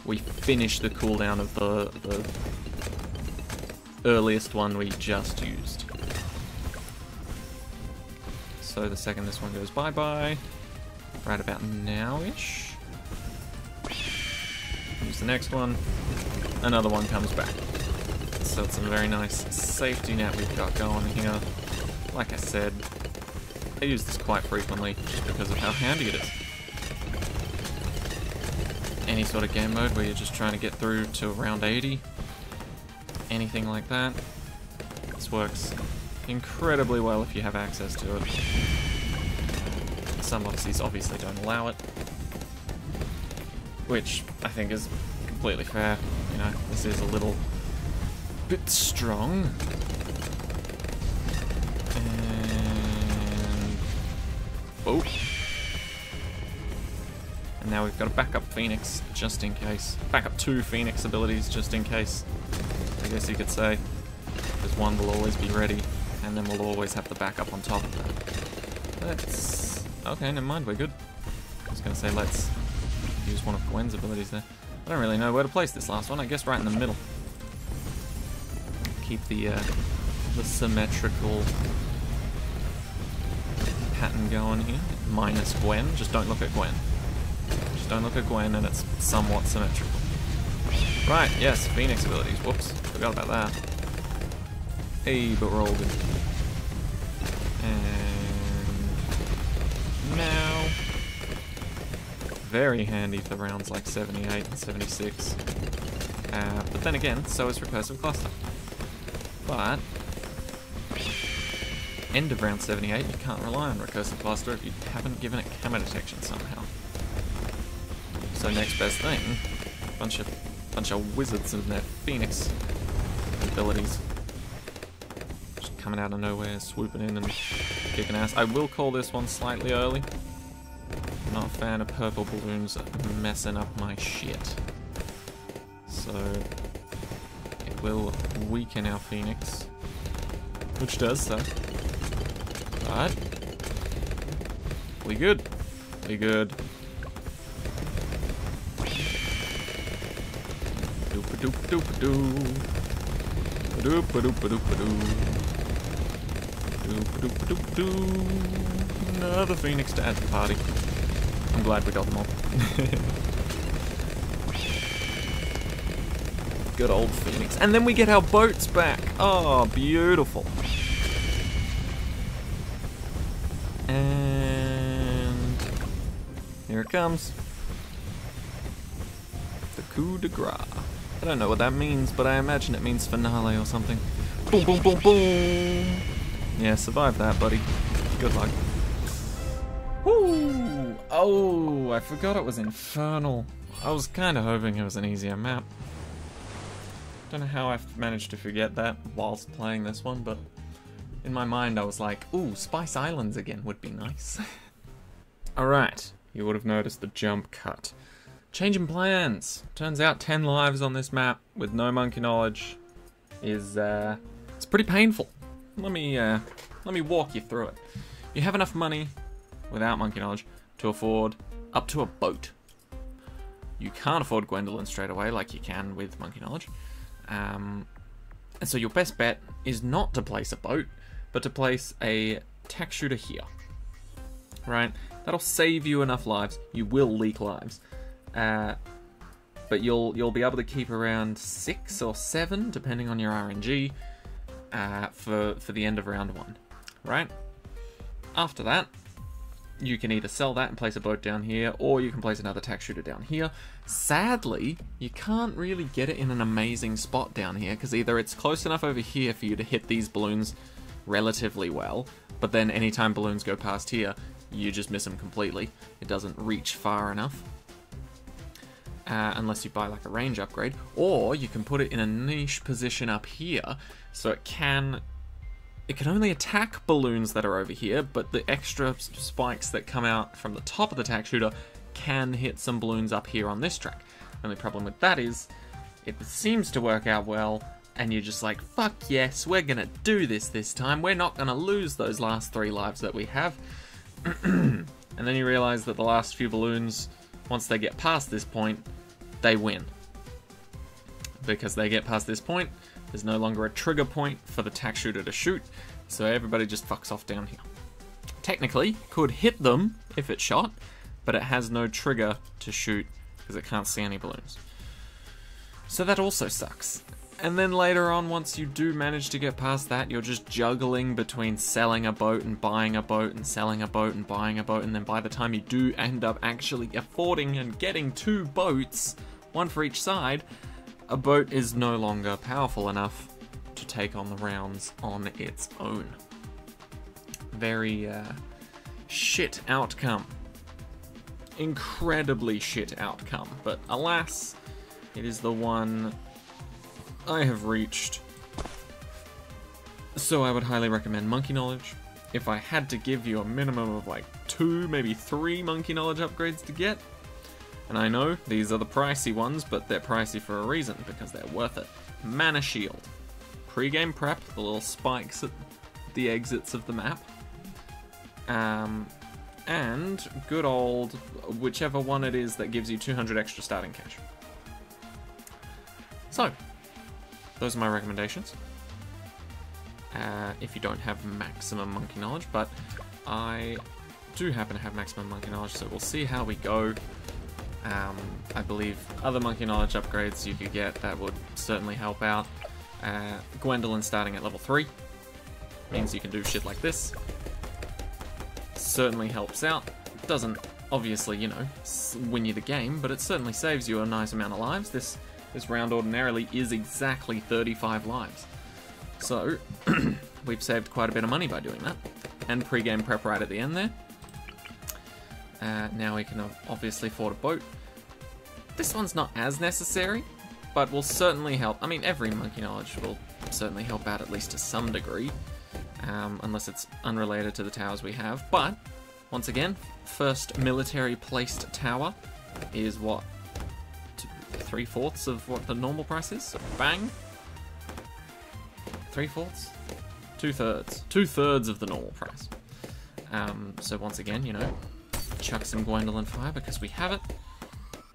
we finish the cooldown of the earliest one we just used. So the second this one goes bye-bye, right about now-ish, use the next one, another one comes back. So it's a very nice safety net we've got going here. Like I said, I use this quite frequently just because of how handy it is. any sort of game mode where you're just trying to get through to around 80, anything like that, this works incredibly well if you have access to it. Some Odysseys obviously don't allow it, which I think is completely fair. You know, this is a little bit strong. And... oh. And now we've got a backup Phoenix, just in case. Backup 2 Phoenix abilities, just in case, I guess you could say. Because one will always be ready, and then we'll always have the backup on top of that. Let's... okay, never mind, we're good. I was going to say let's use one of Gwen's abilities there. I don't really know where to place this last one, I guess right in the middle. Keep the symmetrical pattern going here. Minus Gwen, just don't look at Gwen. Just don't look at Gwen and it's somewhat symmetrical. Right, yes, Phoenix abilities. Whoops, forgot about that. Hey, but we're all good. And now, very handy for rounds like 78 and 76. But then again, so is Recursive Cluster. But end of round 78, you can't rely on Recursive Cluster if you haven't given it camera detection somehow. So next best thing, bunch of wizards and their Phoenix abilities. Just coming out of nowhere, swooping in and kicking ass. I will call this one slightly early. I'm not a fan of purple balloons messing up my shit. So it will weaken our Phoenix, which does so. But we good. We good. Doop-a-doop-doop-a-doo. Doop-a-doop-a-doop-a-doo. Doop-a-doop-a-doop-a-doo. Another Phoenix to add to the party. I'm glad we got them all. Good old Phoenix. And then we get our boats back. Oh, beautiful. And here it comes. The coup de grace. I don't know what that means, but I imagine it means finale or something. Boom, boom, boom, boom. Yeah, survive that, buddy. Good luck. Woo! Oh, I forgot it was Infernal. I was kind of hoping it was an easier map. Don't know how I've managed to forget that whilst playing this one, but in my mind I was like, ooh, Spice Islands again would be nice. Alright, you would have noticed the jump cut. Change in plans. Turns out 10 lives on this map with no monkey knowledge is, it's pretty painful. Let me walk you through it. You have enough money, without monkey knowledge, to afford up to a boat. You can't afford Gwendolyn straight away like you can with monkey knowledge. And so your best bet is not to place a boat, but to place a tack shooter here. Right? That'll save you enough lives. You will leak lives. But you'll be able to keep around 6 or 7, depending on your RNG, for the end of round 1. Right? After that, you can either sell that and place a boat down here, or you can place another tack shooter down here. Sadly, you can't really get it in an amazing spot down here, because either it's close enough over here for you to hit these balloons relatively well, but then anytime balloons go past here, you just miss them completely. It doesn't reach far enough. Unless you buy like a range upgrade, or you can put it in a niche position up here, so it can only attack balloons that are over here, but the extra spikes that come out from the top of the tack shooter can hit some balloons up here on this track. The only problem with that is, it seems to work out well, and you're just like, fuck yes, we're gonna do this time, we're not gonna lose those last 3 lives that we have. And then you realize that the last few balloons, once they get past this point, they win. Because they get past this point, there's no longer a trigger point for the tack shooter to shoot, so everybody just fucks off down here. Technically, could hit them if it shot, but it has no trigger to shoot because it can't see any balloons. So that also sucks. And then later on, once you do manage to get past that, you're just juggling between selling a boat and buying a boat and selling a boat and buying a boat, and then by the time you do end up actually affording and getting 2 boats, one for each side, a boat is no longer powerful enough to take on the rounds on its own. Very shit outcome. Incredibly shit outcome, but alas, it is the one I have reached. So I would highly recommend Monkey Knowledge. If I had to give you a minimum of like 2, maybe 3 Monkey Knowledge upgrades to get, and I know these are the pricey ones, but they're pricey for a reason, because they're worth it. Mana Shield. Pre-game prep, the little spikes at the exits of the map. And good old, whichever one it is that gives you 200 extra starting cash. So, those are my recommendations. If you don't have maximum Monkey Knowledge, but I do happen to have maximum Monkey Knowledge, so we'll see how we go. I believe other Monkey Knowledge upgrades you could get that would certainly help out. Gwendolyn starting at level 3 means you can do shit like this. Certainly helps out. Doesn't obviously, you know, win you the game, but it certainly saves you a nice amount of lives. This round ordinarily is exactly 35 lives. So, we've saved quite a bit of money by doing that. And pre-game prep right at the end there. Now we can obviously afford a boat. This one's not as necessary, but will certainly help. I mean, every Monkey Knowledge will certainly help out at least to some degree. Unless it's unrelated to the towers we have. But, once again, first military placed tower is what? 3/4 of what the normal price is? So bang. 3/4? 2/3. 2/3 of the normal price. So once again, you know, chuck some Gwendolyn fire because we have it.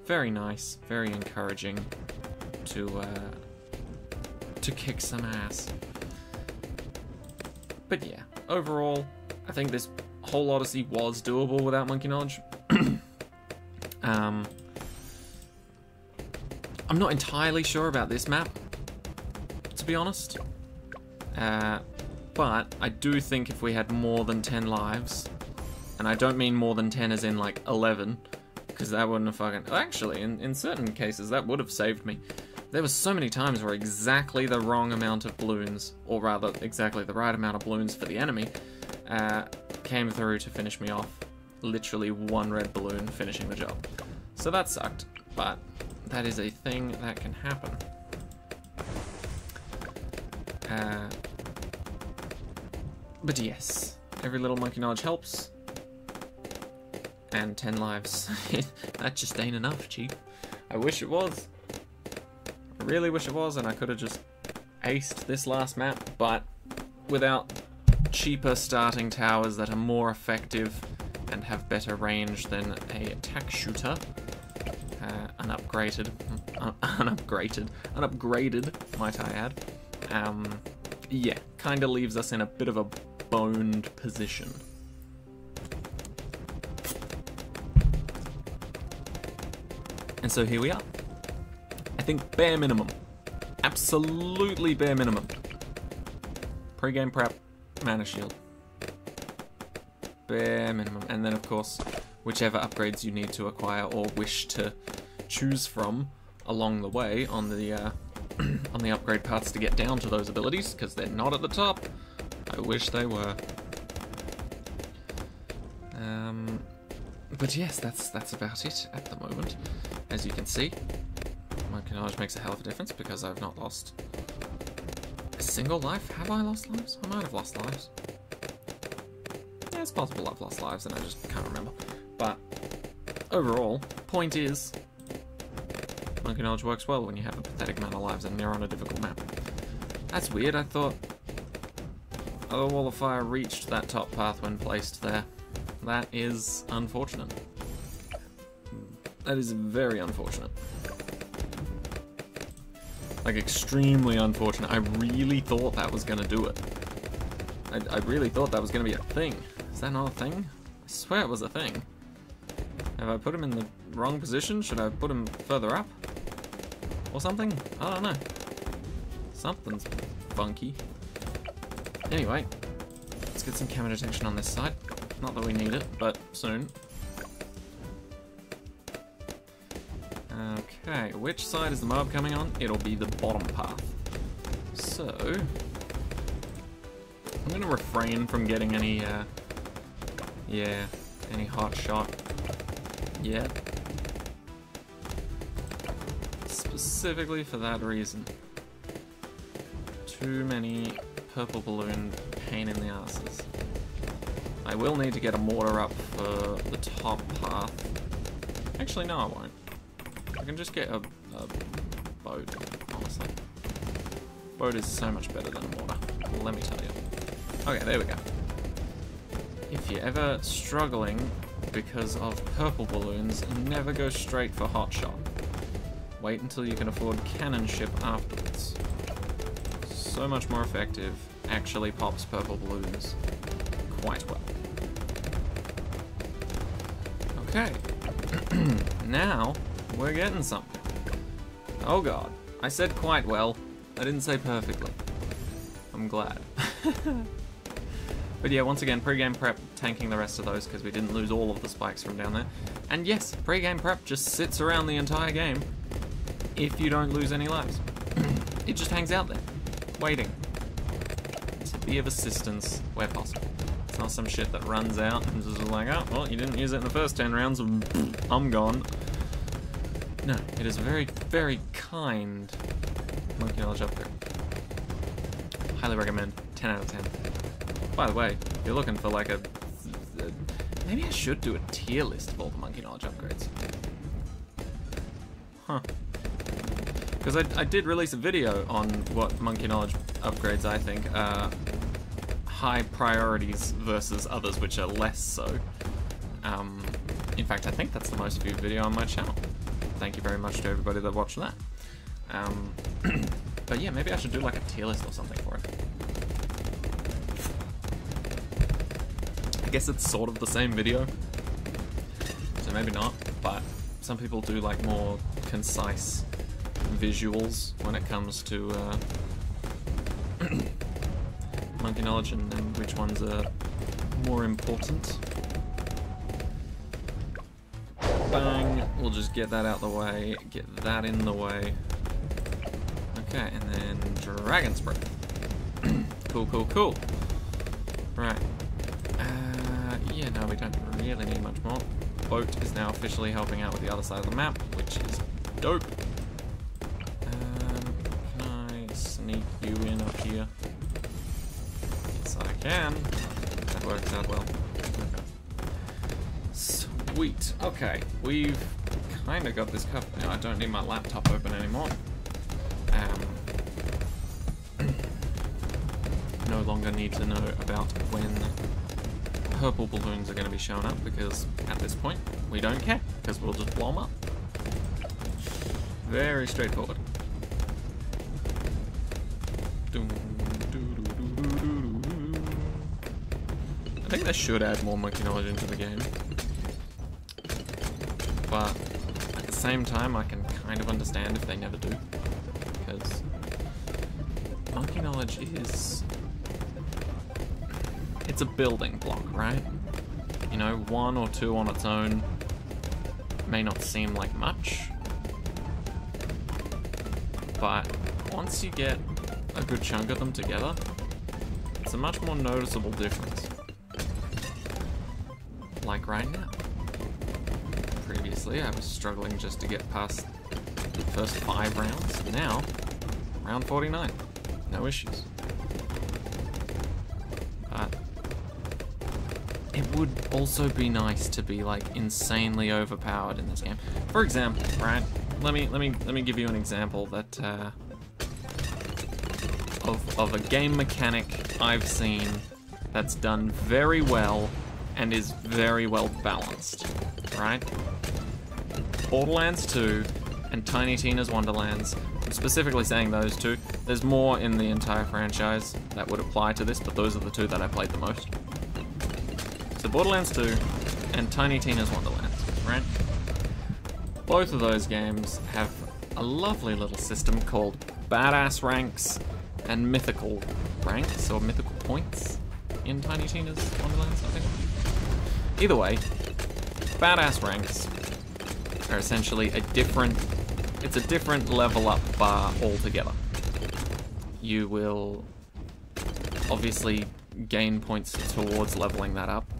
Very nice, very encouraging to kick some ass. But yeah, overall, I think this whole Odyssey was doable without Monkey Knowledge. I'm not entirely sure about this map, to be honest. But I do think if we had more than 10 lives, and I don't mean more than 10 as in like 11, because that wouldn't have fucking... Actually, in certain cases, that would have saved me. There were so many times where exactly the wrong amount of balloons, or rather, exactly the right amount of balloons for the enemy, came through to finish me off. Literally one red balloon finishing the job. So that sucked, but that is a thing that can happen. But yes, every little Monkey Knowledge helps. And 10 lives. That just ain't enough, cheap. I wish it was. I really wish it was, and I could have just aced this last map, but without cheaper starting towers that are more effective and have better range than a attack shooter, unupgraded, might I add, yeah, kinda leaves us in a bit of a boned position. And so here we are. I think bare minimum. Absolutely bare minimum. Pre-game prep, mana shield. Bare minimum. And then of course, whichever upgrades you need to acquire or wish to choose from along the way on the on the upgrade paths to get down to those abilities, because they're not at the top. I wish they were. But yes, that's about it at the moment. As you can see, Monkey Knowledge makes a hell of a difference because I've not lost a single life. Have I lost lives? I might have lost lives. Yeah, it's possible I've lost lives and I just can't remember. But overall, point is, Monkey Knowledge works well when you have a pathetic amount of lives and you're on a difficult map. That's weird. I thought the Wall of Fire reached that top path when placed there. That is unfortunate. That is very unfortunate. Like, extremely unfortunate. I really thought that was gonna do it. I really thought that was gonna be a thing. Is that not a thing? I swear it was a thing. Have I put him in the wrong position? Should I put him further up? Or something? I don't know. Something's funky. Anyway, let's get some camera detection on this side. Not that we need it, but soon. Okay, which side is the mob coming on? It'll be the bottom path. So, I'm gonna refrain from getting any, any hot shot yet. Specifically for that reason. Too many purple balloon pain in the asses. I will need to get a mortar up for the top path. Actually, no, I won't. I can just get a boat, honestly. Boat is so much better than mortar, let me tell you. Okay, there we go. If you're ever struggling because of purple balloons, never go straight for hotshot. Wait until you can afford cannon ship afterwards. So much more effective, actually pops purple balloons quite well. Okay, now we're getting something. Oh god, I said quite well, I didn't say perfectly. I'm glad. But yeah, once again, pre-game prep, tanking the rest of those because we didn't lose all of the spikes from down there. And yes, pre-game prep just sits around the entire game if you don't lose any lives. It just hangs out there, waiting to be of assistance where possible. It's not some shit that runs out and just like, oh, well, you didn't use it in the first 10 rounds, I'm gone. No, it is a very, very kind monkey knowledge upgrade. Highly recommend, 10 out of 10. By the way, if you're looking for like a maybe I should do a tier list of all the monkey knowledge upgrades. Huh. Because I did release a video on what monkey knowledge upgrades I think are high priorities versus others which are less so. In fact, I think that's the most viewed video on my channel. Thank you very much to everybody that watched that. But yeah, maybe I should do like a tier list or something for it. I guess it's sort of the same video, so maybe not, but some people do like more concise visuals when it comes to monkey knowledge and which ones are more important. Bang, we'll just get that out the way, get that in the way. Okay, and then Dragon's Breath. Cool, cool, cool. Right. Yeah, no, we don't really need much more. Boat is now officially helping out with the other side of the map, which is dope. Can I sneak you in up here? Yes, I can. That works out well. Okay. Sweet. Okay, we've kind of got this covered now. I don't need my laptop open anymore. No longer need to know about when purple balloons are going to be showing up because at this point we don't care because we'll just blow them up. Very straightforward. I think they should add more monkey knowledge into the game, but at the same time I can kind of understand if they never do, because monkey knowledge is... it's a building block, right? You know, 1 or 2 on its own may not seem like much, but once you get a good chunk of them together, it's a much more noticeable difference. Like right now. Previously, I was struggling just to get past the first 5 rounds. Now, round 49, no issues. But it would also be nice to be like insanely overpowered in this game. For example, right? Let me give you an example that of a game mechanic I've seen that's done very well and is very well balanced, right? Borderlands 2 and Tiny Tina's Wonderlands. I'm specifically saying those two. There's more in the entire franchise that would apply to this, but those are the 2 that I played the most. So Borderlands 2 and Tiny Tina's Wonderlands, right? Both of those games have a lovely little system called badass ranks and mythical ranks, or mythical points in Tiny Tina's Wonderlands, I think. Either way, badass ranks are essentially a different level up bar altogether. You will obviously gain points towards leveling that up.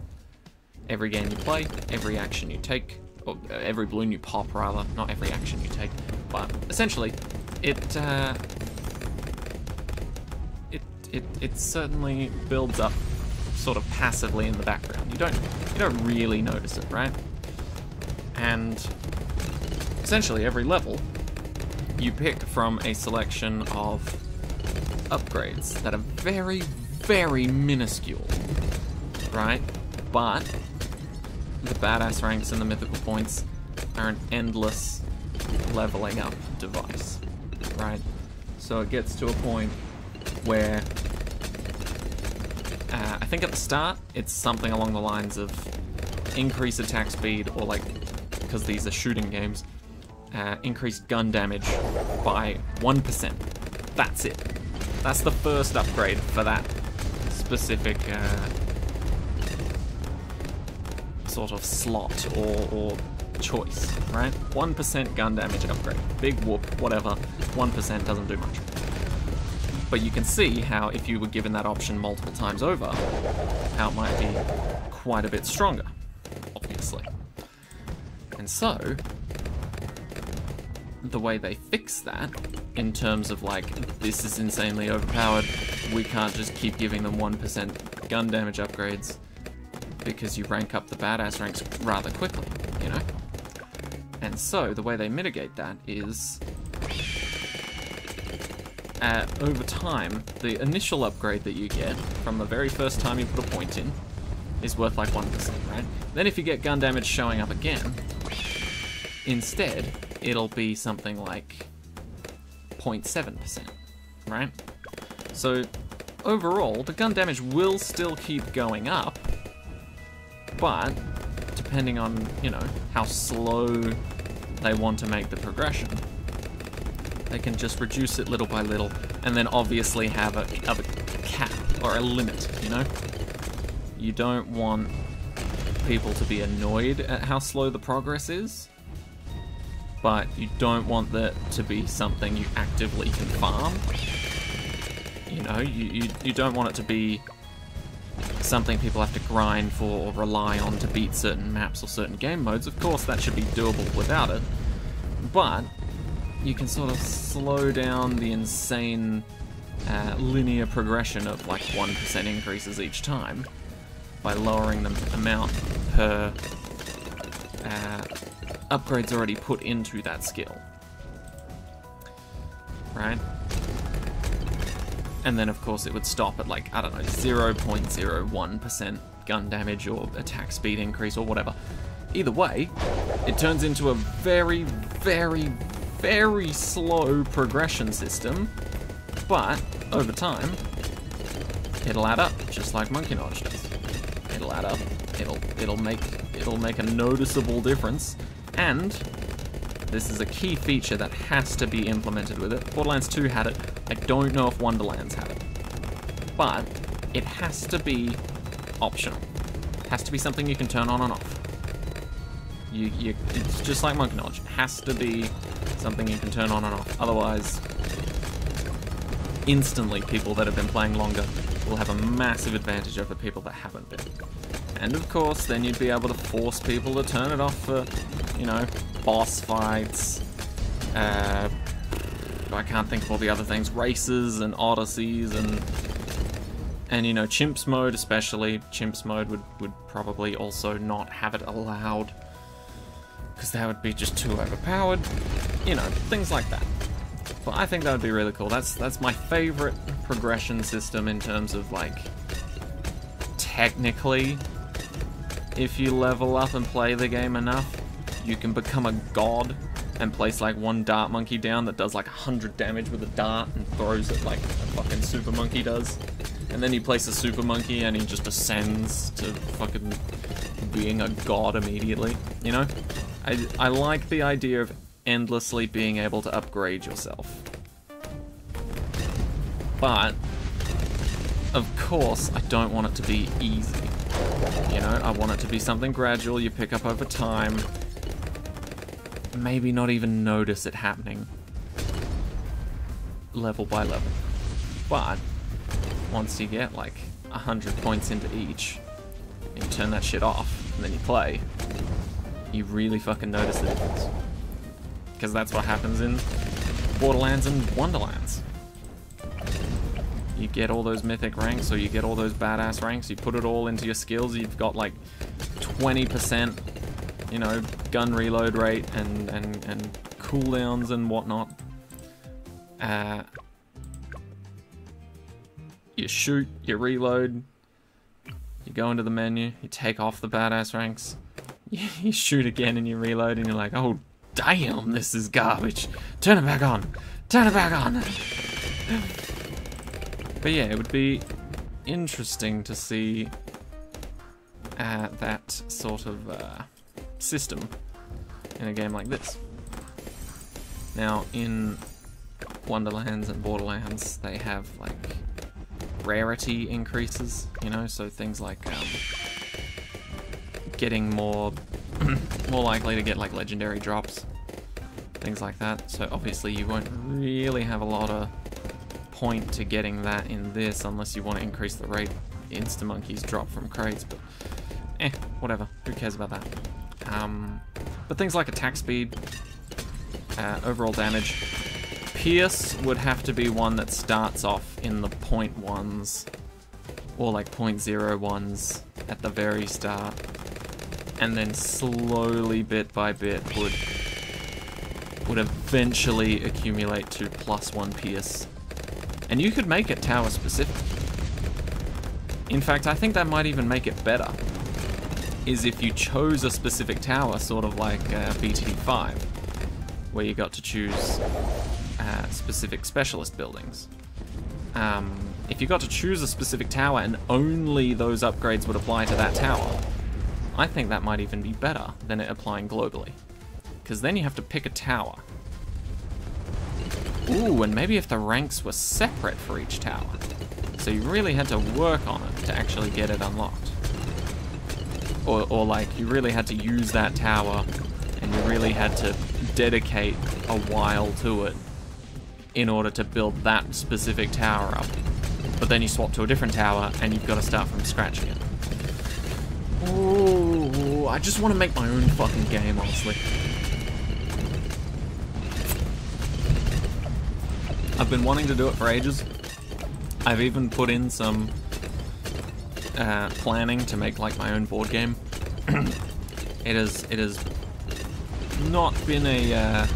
Every game you play, every action you take, or every balloon you pop rather, not every action you take, but essentially, it certainly builds up sort of passively in the background. You don't really notice it, right? And essentially every level you pick from a selection of upgrades that are very, very minuscule, right? But the badass ranks and the mythical points are an endless leveling up device, right? So it gets to a point where I think at the start it's something along the lines of increase attack speed, or like, because these are shooting games, increased gun damage by 1%. That's it. That's the first upgrade for that specific sort of slot or choice, right? 1% gun damage upgrade. Big whoop, whatever. 1% doesn't do much. But you can see how if you were given that option multiple times over, how it might be quite a bit stronger, obviously. And so, the way they fix that, in terms of like, this is insanely overpowered, we can't just keep giving them 1% gun damage upgrades, because you rank up the badass ranks rather quickly, you know? And so, the way they mitigate that is, over time, the initial upgrade that you get from the very first time you put a point in is worth like 1%, right? Then if you get gun damage showing up again, instead, it'll be something like 0.7%, right? So, overall, the gun damage will still keep going up, but depending on, you know, how slow they want to make the progression, they can just reduce it little by little, and then obviously have a cap, or a limit, you know? You don't want people to be annoyed at how slow the progress is, but you don't want that to be something you actively can farm. You know, you don't want it to be something people have to grind for or rely on to beat certain maps or certain game modes. Of course, that should be doable without it, but you can sort of slow down the insane linear progression of like 1% increases each time by lowering the amount per upgrades already put into that skill, right? And then of course it would stop at like, I don't know, 0.01% gun damage or attack speed increase or whatever. Either way, it turns into a very, very, very slow progression system, but over time, it'll add up, just like Monkey Knowledge does. It'll add up, it'll make a noticeable difference, and this is a key feature that has to be implemented with it. Borderlands 2 had it, I don't know if Wonderlands had it, but it has to be optional. It has to be something you can turn on and off. It's just like Monkey Knowledge, it has to be something you can turn on and off, otherwise instantly people that have been playing longer will have a massive advantage over people that haven't been. And of course, then you'd be able to force people to turn it off for, you know, boss fights, I can't think of all the other things, races and Odysseys and you know, Chimps mode especially. Chimps mode would probably also not have it allowed, because that would be just too overpowered, you know, things like that. But I think that would be really cool. That's my favorite progression system in terms of, like, technically, if you level up and play the game enough, you can become a god and place like one dart monkey down that does like 100 damage with a dart and throws it like a fucking super monkey does. And then you place a super monkey and he just ascends to fucking being a god immediately, you know? I like the idea of endlessly being able to upgrade yourself. But, of course, I don't want it to be easy. You know, I want it to be something gradual you pick up over time. Maybe not even notice it happening level by level. But once you get like 100 points into each, and you turn that shit off, and then you play, you really fucking notice the difference. Because that's what happens in Borderlands and Wonderlands. You get all those mythic ranks, or you get all those badass ranks, you put it all into your skills, you've got like 20%, you know, gun reload rate and cooldowns and whatnot. You shoot, you reload, you go into the menu, you take off the badass ranks, you shoot again and you reload, and you're like, oh damn, this is garbage. Turn it back on. Turn it back on. But yeah, it would be interesting to see that sort of system in a game like this. Now, in Wonderlands and Borderlands, they have like rarity increases, you know, so things like getting more likely to get like legendary drops, things like that. So obviously you won't really have a lot of point to getting that in this unless you want to increase the rate insta-monkeys drop from crates, but whatever, who cares about that. But things like attack speed, overall damage, Pierce would have to be one that starts off in the 0.1s or like 0.01s at the very start, and then slowly, bit by bit, would eventually accumulate to +1 Pierce. And you could make it tower specific. In fact, I think that might even make it better, is if you chose a specific tower, sort of like BTD5, where you got to choose specific specialist buildings. If you got to choose a specific tower and only those upgrades would apply to that tower, I think that might even be better than it applying globally. Because then you have to pick a tower. Ooh, and maybe if the ranks were separate for each tower. So you really had to work on it to actually get it unlocked. Or like, you really had to use that tower, and you really had to dedicate a while to it in order to build that specific tower up. But then you swap to a different tower, and you've got to start from scratch again. Ooh, I just want to make my own fucking game, honestly. I've been wanting to do it for ages. I've even put in some planning to make like my own board game. It has not been a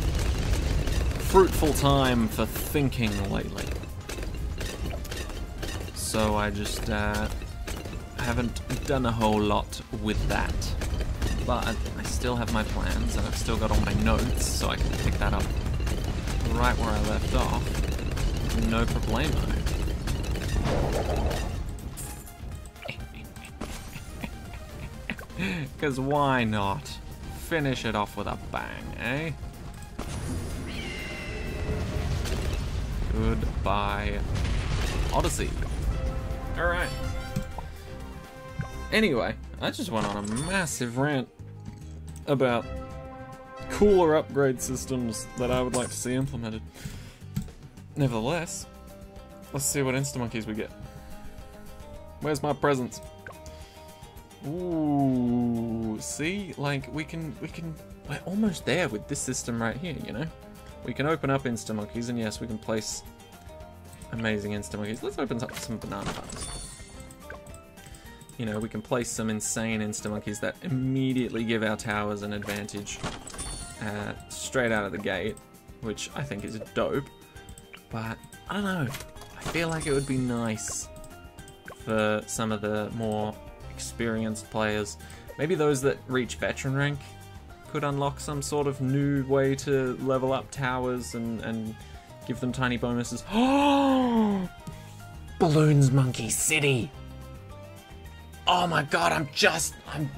fruitful time for thinking lately. So I just haven't done a whole lot with that. But I still have my plans, and I've still got all my notes, so I can pick that up right where I left off. No problemo. Because why not? Finish it off with a bang, eh? Goodbye, Odyssey. Alright. Anyway, I just went on a massive rant about cooler upgrade systems that I would like to see implemented. Nevertheless, let's see what insta-monkeys we get. Where's my presents? Ooh, see, like we're almost there with this system right here, you know? We can open up insta-monkeys, and yes, we can place amazing insta-monkeys. Let's open up some banana farms. You know, we can place some insane insta-monkeys that immediately give our towers an advantage straight out of the gate, which I think is dope. But, I don't know, I feel like it would be nice for some of the more experienced players, maybe those that reach veteran rank, could unlock some sort of new way to level up towers and give them tiny bonuses. Oh! Balloons Monkey City! Oh my god, I'm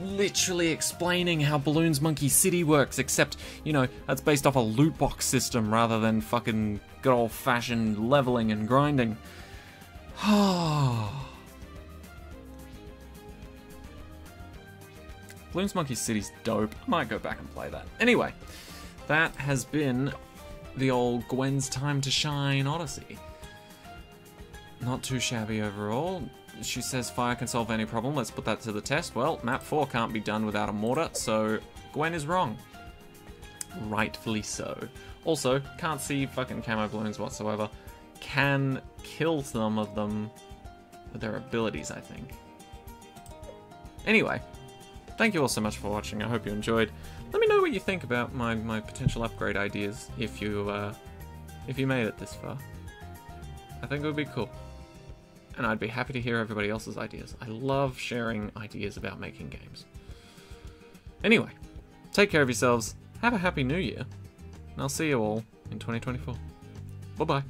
literally explaining how Balloons Monkey City works, except, you know, that's based off a loot box system rather than fucking good old-fashioned leveling and grinding. Bloons Monkey City's dope. I might go back and play that. Anyway, that has been the old Gwen's Time to Shine Odyssey. Not too shabby overall. She says fire can solve any problem. Let's put that to the test. Well, map 4 can't be done without a mortar, so Gwen is wrong. Rightfully so. Also, can't see fucking camo balloons whatsoever. Can kill some of them with their abilities, I think. Anyway, thank you all so much for watching. I hope you enjoyed. Let me know what you think about my potential upgrade ideas if you made it this far. I think it would be cool. And I'd be happy to hear everybody else's ideas. I love sharing ideas about making games. Anyway, take care of yourselves. Have a happy new year. And I'll see you all in 2024. Bye-bye.